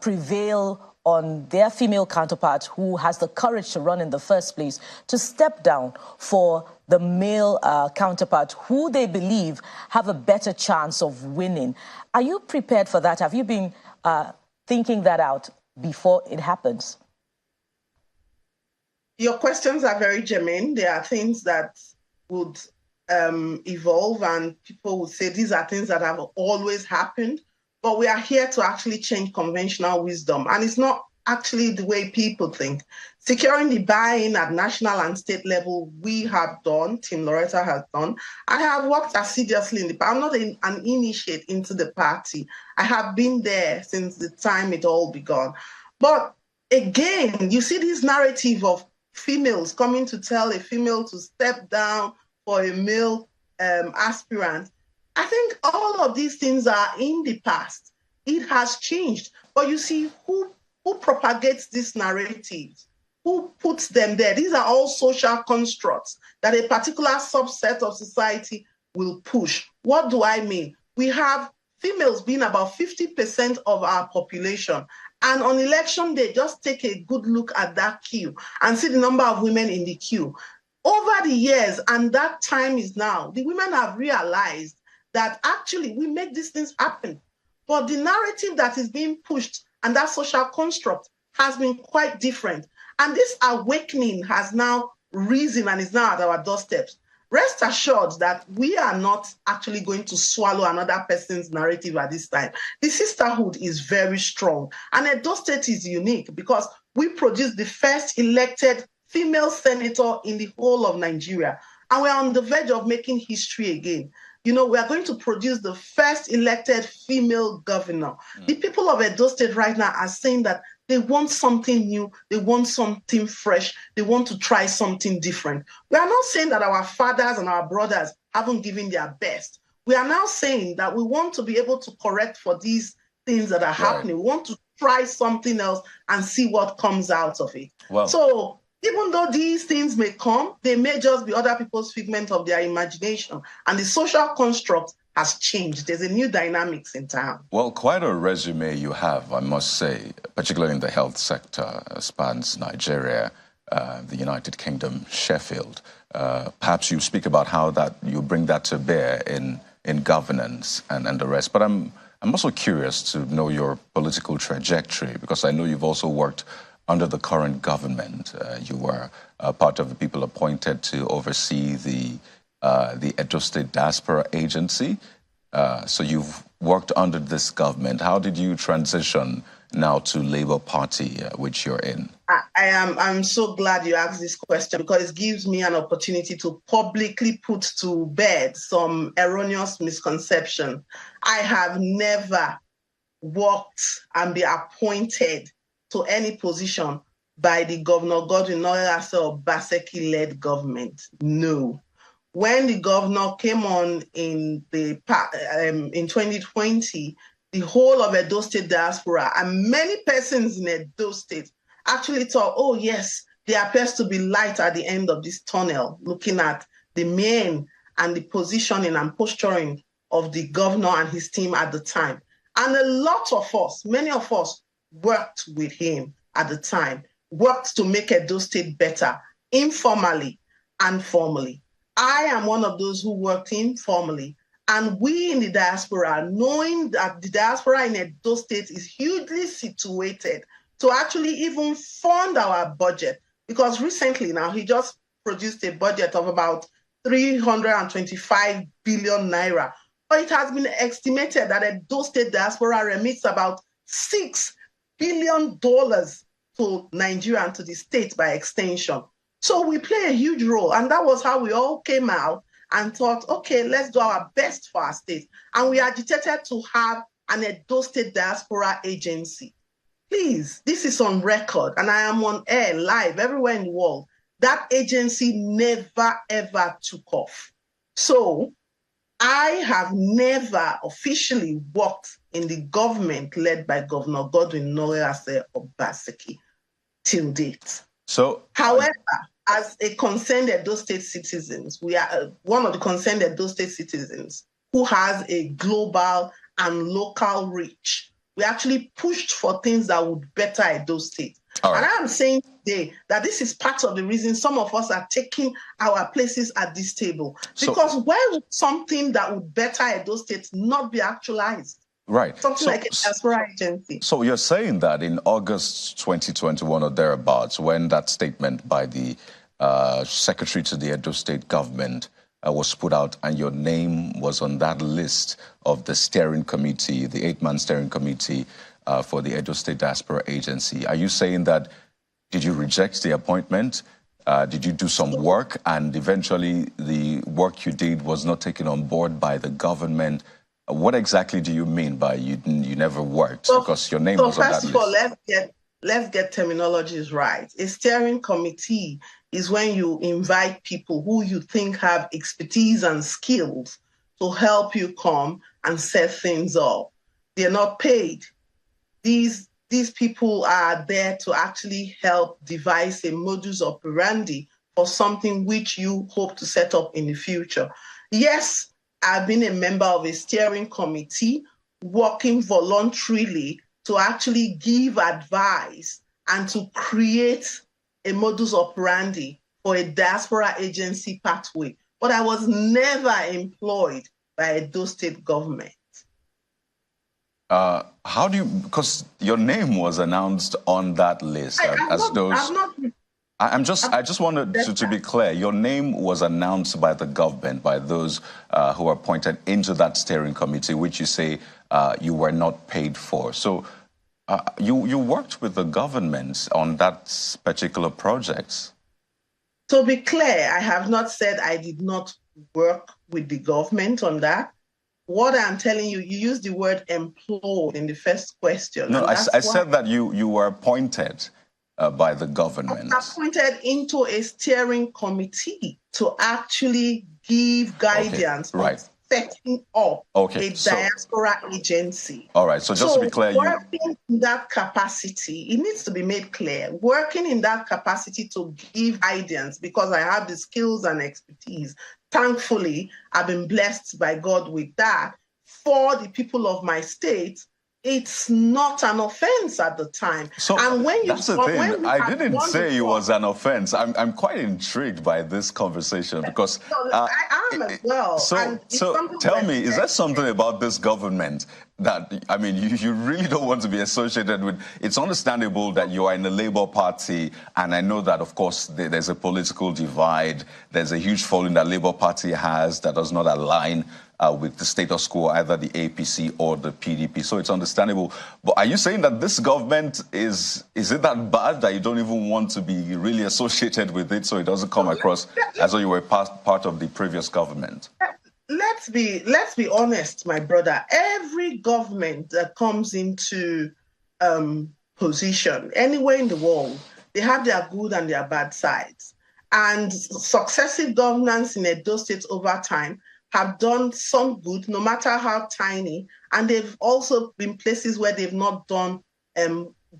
prevail on their female counterpart who has the courage to run in the first place, to step down for the male counterpart who they believe have a better chance of winning. Are you prepared for that? Have you been thinking that out before it happens? Your questions are very germane. There are things that would evolve and people would say these are things that have always happened. But we are here to actually change conventional wisdom. And it's not actually the way people think. Securing the buy-in at national and state level, we have done, Team Loretta has done. I have worked assiduously in the party. I'm not an initiate into the party. I have been there since the time it all began. But again, you see this narrative of females coming to tell a female to step down for a male aspirant. I think all of these things are in the past. It has changed. But you see, who Who propagates these narratives? Who puts them there? These are all social constructs that a particular subset of society will push. What do I mean? We have females being about 50% of our population. And on election day, just take a good look at that queue and see the number of women in the queue. Over the years, and that time is now, the women have realized that actually we make these things happen. But the narrative that is being pushed and that social construct has been quite different. And this awakening has now risen and is now at our doorsteps. Rest assured that we are not actually going to swallow another person's narrative at this time. The sisterhood is very strong. And Edo State is unique because we produced the first elected female senator in the whole of Nigeria. And we're on the verge of making history again. You know, we are going to produce the first elected female governor. The people of Edo State right now are saying that they want something new, they want something fresh, they want to try something different. We are not saying that our fathers and our brothers haven't given their best. We are now saying that we want to be able to correct for these things that are happening. We want to try something else and see what comes out of it. Well, so even though these things may come, they may just be other people's figment of their imagination. And the social construct has changed. There's a new dynamics in town. Well, quite a resume you have, I must say, particularly in the health sector, spans Nigeria, the United Kingdom, Sheffield. Perhaps you speak about how that you bring that to bear in governance and the rest. But I'm also curious to know your political trajectory, because I know you've also worked under the current government. You were part of the people appointed to oversee the Edo State Diaspora Agency. So you've worked under this government. How did you transition now to Labour Party, which you're in? I'm so glad you asked this question, because it gives me an opportunity to publicly put to bed some erroneous misconception. I have never worked and been appointed to any position by the Governor Godwin Noyerase Obaseki-led government. No. When the governor came on in 2020, the whole of Edo State diaspora and many persons in Edo State actually thought, oh yes, there appears to be light at the end of this tunnel, looking at the mien and the positioning and posturing of the governor and his team at the time. And a lot of us, many of us, worked with him at the time, worked to make Edo State better, informally and formally. I am one of those who worked informally, and we in the diaspora, knowing that the diaspora in Edo State is hugely situated to actually even fund our budget, because recently now he just produced a budget of about 325 billion naira. But it has been estimated that Edo State diaspora remits about $6 billion to Nigeria and to the state by extension. So we play a huge role, and that was how we all came out and thought, okay, let's do our best for our state. And we agitated to have an Edo State Diaspora Agency. Please, this is on record, and I am on air, live, everywhere in the world. That agency never, ever took off. So I have never officially worked in the government led by Governor Godwin Noyerase Obaseki till date. So, however, as a concerned Edo State citizens, we are one of the concerned Edo State citizens who has a global and local reach. We actually pushed for things that would better Edo State. Right. And I am saying today that this is part of the reason some of us are taking our places at this table. Because why would something that would better Edo State not be actualized? Right. Something like a diaspora agency. So you're saying that in August 2021 or thereabouts, when that statement by the secretary to the Edo State government was put out and your name was on that list of the steering committee, the 8-man steering committee for the Edo State Diaspora Agency, are you saying that, did you reject the appointment? Did you do some work and eventually the work you did was not taken on board by the government? What exactly do you mean by you never worked because your name was on that list? So first of all, let's get terminologies right. A steering committee is when you invite people who you think have expertise and skills to help you come and set things up. They're not paid. These these people are there to actually help devise a modus operandi for something which you hope to set up in the future. Yes, I've been a member of a steering committee working voluntarily to actually give advice and to create a modus operandi for a diaspora agency pathway. But I was never employed by Edo State government. How do you, because your name was announced on that list I just wanted to be clear. Your name was announced by the government, by those who were appointed into that steering committee, which you say you were not paid for. So you worked with the government on that particular project. To be clear, I have not said I did not work with the government on that. What I'm telling you, you used the word employed in the first question. No, I said that you were appointed by the government. Appointed into a steering committee to actually give guidance on setting up a diaspora agency. All right, so just to be clear, working in that capacity, it needs to be made clear, working in that capacity to give guidance because I have the skills and expertise. Thankfully, I've been blessed by God with that. For the people of my state, it's not an offense at the time. So and when you that's the thing. I didn't say it was an offense. I'm quite intrigued by this conversation because I am as well. So tell me, is there something about this government that, I mean, you really don't want to be associated with? It's understandable that you are in the Labour Party, and I know that, of course, there's a political divide. There's a huge following that Labour Party has that does not align with the status quo, either the APC or the PDP. So it's understandable. But are you saying that this government is it that bad that you don't even want to be really associated with it so it doesn't come across as though you were part of the previous government? Let's be honest, my brother. Every government that comes into position anywhere in the world, they have their good and their bad sides. And successive governance in Edo State over time have done some good, no matter how tiny, and they've also been places where they've not done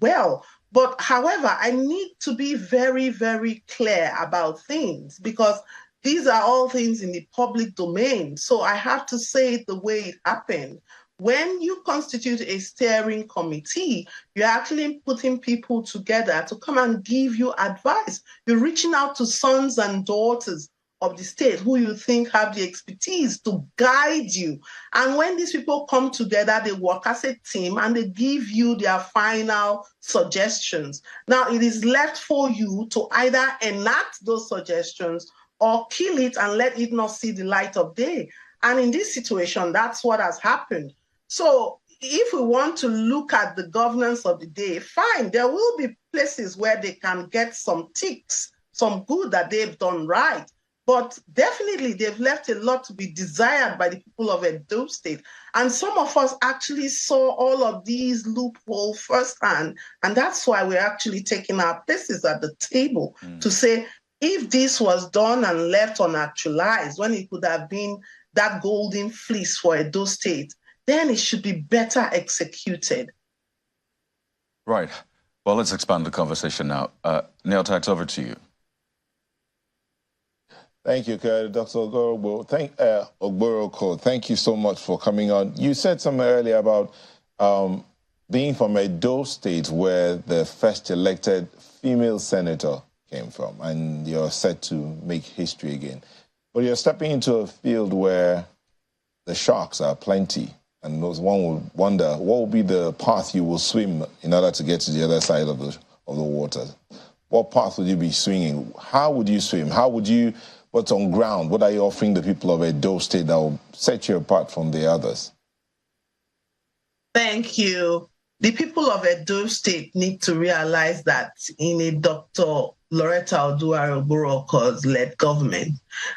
well. But however, I need to be very, very clear about things because these are all things in the public domain. So I have to say it the way it happened. When you constitute a steering committee, you're actually putting people together to come and give you advice. You're reaching out to sons and daughters of the state who you think have the expertise to guide you. And when these people come together, they work as a team and they give you their final suggestions. Now, it is left for you to either enact those suggestions or kill it and let it not see the light of day. And in this situation, that's what has happened. So if we want to look at the governance of the day, fine, there will be places where they can get some ticks, some good that they've done right. But definitely, they've left a lot to be desired by the people of Edo State. And some of us actually saw all of these loopholes firsthand. And that's why we're actually taking our places at the table to say, if this was done and left unactualized, when it could have been that golden fleece for Edo State, then it should be better executed. Right. Well, let's expand the conversation now. Neota, it's over to you. Thank you, Dr. Ogboroko. Thank you so much for coming on. You said something earlier about being from Edo State, where the first elected female senator came from, and you're set to make history again. But you're stepping into a field where the sharks are plenty, and one would wonder what will be the path you will swim in order to get to the other side of the water. What path would you be swinging? How would you swim? How would you? What's on ground? What are you offering the people of Edo State that will set you apart from the others? Thank you. The people of Edo State need to realize that in a Dr. Loretta Oduwari-Ogboroko's led government,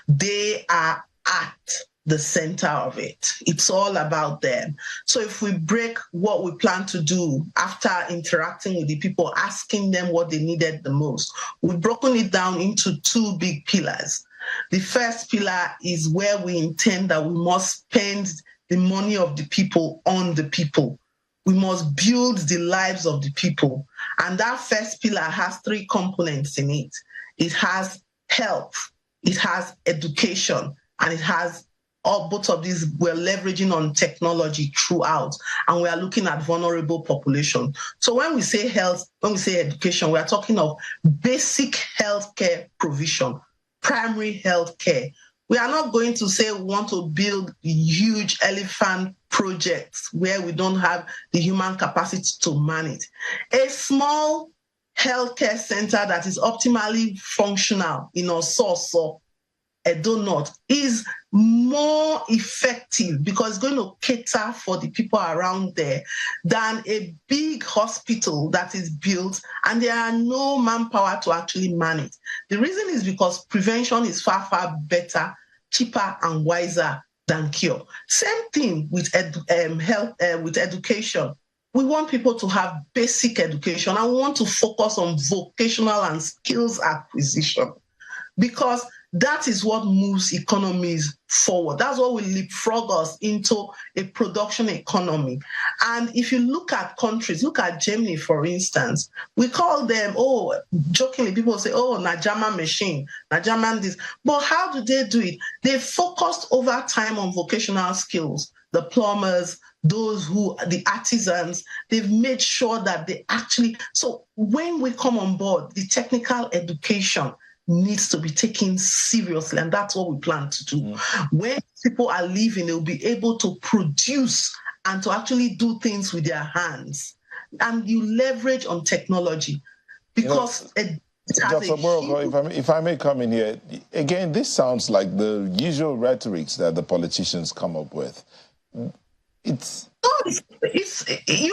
they are at the center of it. It's all about them. So if we break what we plan to do after interacting with the people, asking them what they needed the most, we've broken it down into two big pillars. The first pillar is where we intend that we must spend the money of the people on the people. we must build the lives of the people. And that first pillar has 3 components in it. It has health, it has education, and it has both of these. We're leveraging on technology throughout, and we are looking at vulnerable population. So when we say health, when we say education, we are talking of basic healthcare provision, primary healthcare. We are not going to say we want to build huge elephant projects where we don't have the human capacity to manage. A small healthcare center that is optimally functional in Ososo, Edo North, is more effective because it's going to cater for the people around there than a big hospital that is built and there are no manpower to actually manage. The reason is because prevention is far, far better, cheaper, and wiser than cure. Same thing with with education. We want people to have basic education, and we want to focus on vocational and skills acquisition because that is what moves economies forward. That's what will leapfrog us into a production economy. And if you look at countries, look at Germany, for instance, we call them, jokingly, people say, na German machine, na German this. But how do they do it? They focused over time on vocational skills, the plumbers, the artisans. They've made sure that they actually, so when we come on board, the technical education needs to be taken seriously, and that's what we plan to do. When people are leaving, they'll be able to produce and to actually do things with their hands. And you leverage on technology because Dr. Boroko, if I may come in here, again, this sounds like the usual rhetorics that the politicians come up with. You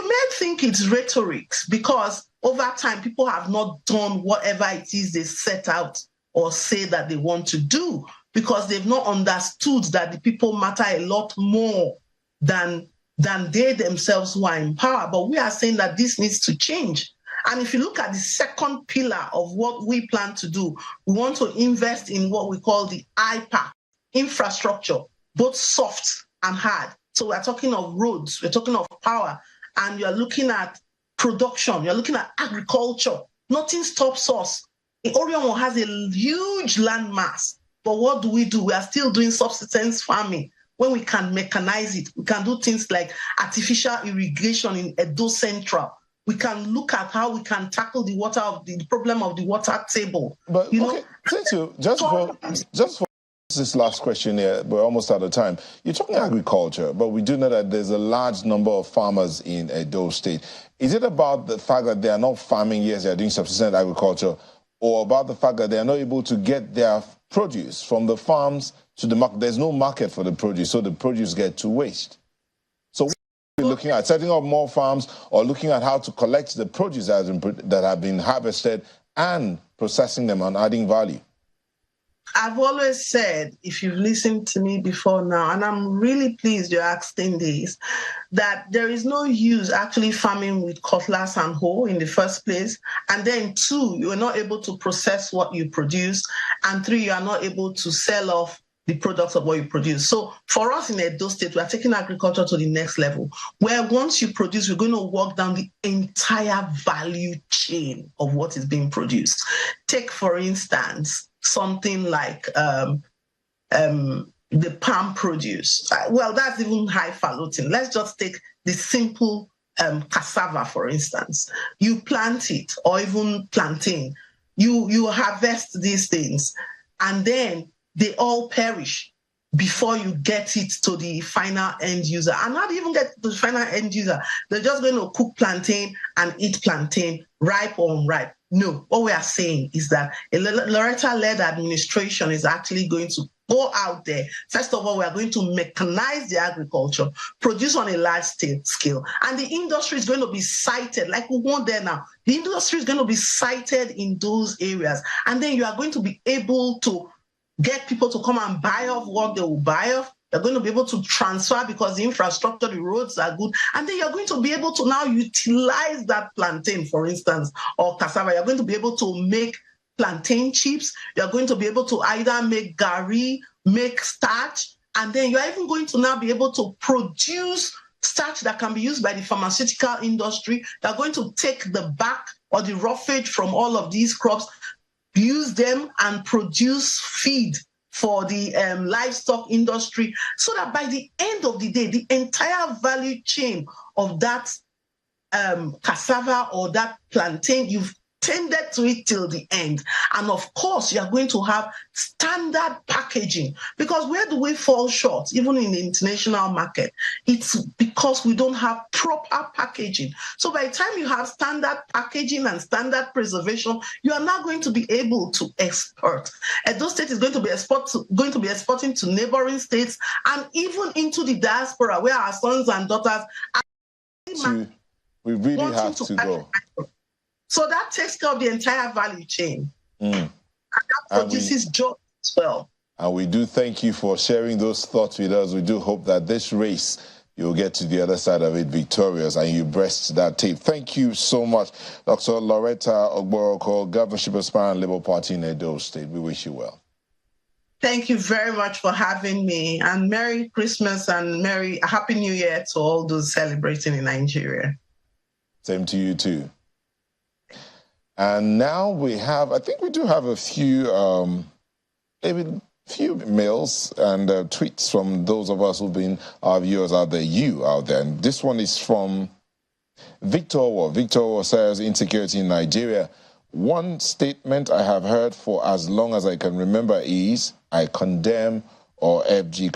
may think it's rhetorics because over time, people have not done whatever it is they set out or say that they want to do because they've not understood that the people matter a lot more than they themselves who are in power. But we are saying that this needs to change. And if you look at the second pillar of what we plan to do, we want to invest in what we call the IPAC, infrastructure, both soft and hard. So we're talking of roads, we're talking of power, and you're looking at production, you're looking at agriculture. Nothing stops us. Orion has a huge land mass, but what do? We are still doing subsistence farming. When we can mechanize it, we can do things like artificial irrigation in Edo Central. We can look at how we can tackle the problem of the water table. But thank you. Just for this last question here, we're almost out of time. You're talking agriculture, but we do know that there's a large number of farmers in Edo State. Is it about the fact that they are not farming, yes, they're doing subsistence agriculture, or about the fact that they are not able to get their produce from the farms to the market? There's no market for the produce, so the produce gets to waste. So we're looking at setting up more farms or looking at how to collect the produce that have been harvested and processing them and adding value. I've always said, if you've listened to me before now, and I'm really pleased you're asking this, that there is no use actually farming with cutlass and hoe in the first place. And then 2, you are not able to process what you produce. And 3, you are not able to sell off the products of what you produce. So for us in Edo State, we are taking agriculture to the next level, where once you produce, we're going to walk down the entire value chain of what is being produced. Take, for instance, something like the palm produce. Well, that's even highfalutin. Let's just take the simple cassava, for instance. You plant it, or even plantain. You harvest these things, and then they all perish before you get it to the final end user. And not even get to the final end user. They're just going to cook plantain and eat plantain, ripe or unripe. No, what we are saying is that a Loretta-led administration is actually going to go out there. First of all, we are going to mechanize the agriculture, produce on a large scale, and the industry is going to be sited, like we want there now. The industry is going to be sited in those areas, and then you are going to be able to get people to come and buy off what they will buy off. They're going to be able to transfer because the infrastructure, the roads are good. And then you're going to be able to now utilize that plantain, for instance, or cassava. You're going to be able to make plantain chips. You're going to be able to either make gari, make starch, and then you're even going to now be able to produce starch that can be used by the pharmaceutical industry. They're going to take the back or the roughage from all of these crops, use them and produce feed for the livestock industry, so that by the end of the day, the entire value chain of that cassava or that plantain, you've tended to it till the end. And of course, you are going to have standard packaging, because where do we fall short, even in the international market? It's because we don't have proper packaging. So by the time you have standard packaging and standard preservation, you are now going to be able to export. Edo State is going to be exporting to neighboring states and even into the diaspora, where our sons and daughters are we really have to go. So that takes care of the entire value chain. And that produces jobs as well. And we do thank you for sharing those thoughts with us. We do hope that this race, you'll get to the other side of it victorious and you breast that tape. Thank you so much, Dr. Loretta Ogboroko, Governorship Aspirant, Labour Party in Edo State. We wish you well. Thank you very much for having me. And Merry Christmas and Happy New Year to all those celebrating in Nigeria. Same to you too. And now we have, I think we do have a few, maybe few mails and tweets from those of us who've been our viewers out there, you out there. And this one is from Victor Owo. Victor Owo says, insecurity in Nigeria. One statement I have heard for as long as I can remember is, I condemn, or FG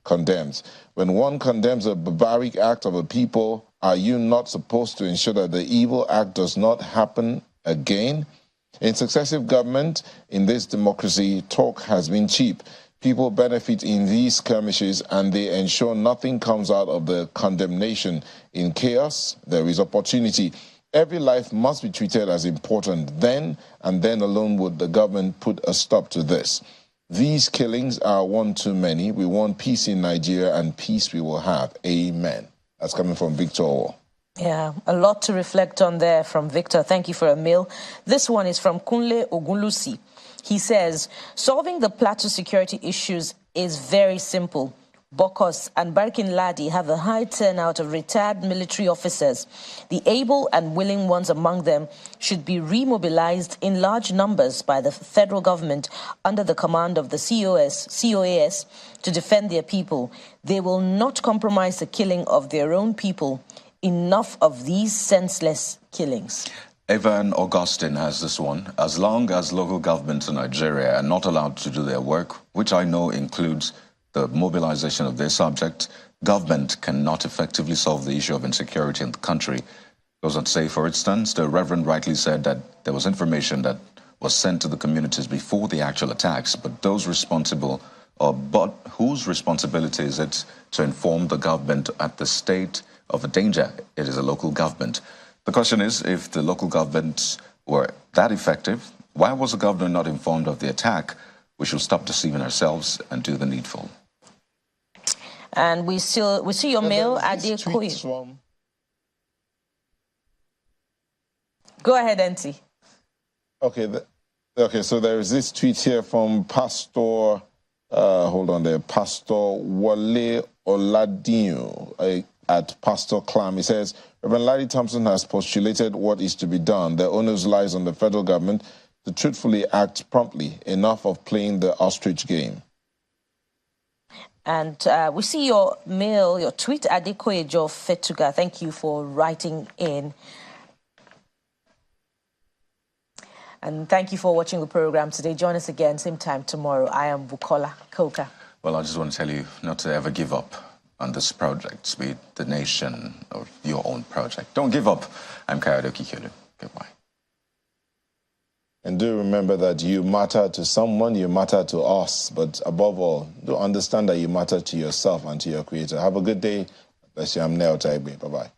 condemns. When one condemns a barbaric act of a people, are you not supposed to ensure that the evil act does not happen again? In successive government, in this democracy, talk has been cheap. People benefit in these skirmishes and they ensure nothing comes out of the condemnation. In chaos, there is opportunity. Every life must be treated as important. Then and then alone would the government put a stop to this. These killings are one too many. We want peace in Nigeria and peace we will have. Amen. That's coming from Victor Owo. Yeah, a lot to reflect on there from Victor. Thank you for a mail. This one is from Kunle Ogunlusi. He says, solving the plateau security issues is very simple. Bokos and Barkin Ladi have a high turnout of retired military officers. The able and willing ones among them should be remobilized in large numbers by the federal government under the command of the COAS to defend their people. They will not compromise the killing of their own people. Enough of these senseless killings. Evan Augustine has this one. As long as local governments in Nigeria are not allowed to do their work, which I know includes the mobilization of their subject, government cannot effectively solve the issue of insecurity in the country. Goes on to say, for instance, the Reverend rightly said that there was information that was sent to the communities before the actual attacks, but those responsible, but whose responsibility is it to inform the government at the state of a danger? It is a local government. The question is, if the local governments were that effective, why was the governor not informed of the attack? We should stop deceiving ourselves and do the needful. And we see your mail at the Queen. Go ahead, Enti. Okay, so there is this tweet here from Pastor, Pastor Wale Oladino at Pastor Clam. He says, Reverend Larry Thompson has postulated what is to be done. The onus lies on the federal government to truthfully act promptly. Enough of playing the ostrich game. And we see your mail, your tweet, Adekoyejo Fetuga. Thank you for writing in. And thank you for watching the program today. Join us again, same time tomorrow. I am Bukola Koka. Well, I just want to tell you not to ever give up on this project, be it the nation or your own project. Don't give up. I'm Kayode Okikiolu. Goodbye. And do remember that you matter to someone, you matter to us, but above all, do understand that you matter to yourself and to your Creator. Have a good day. Bless you. I'm Neo Taigbe. Bye-bye.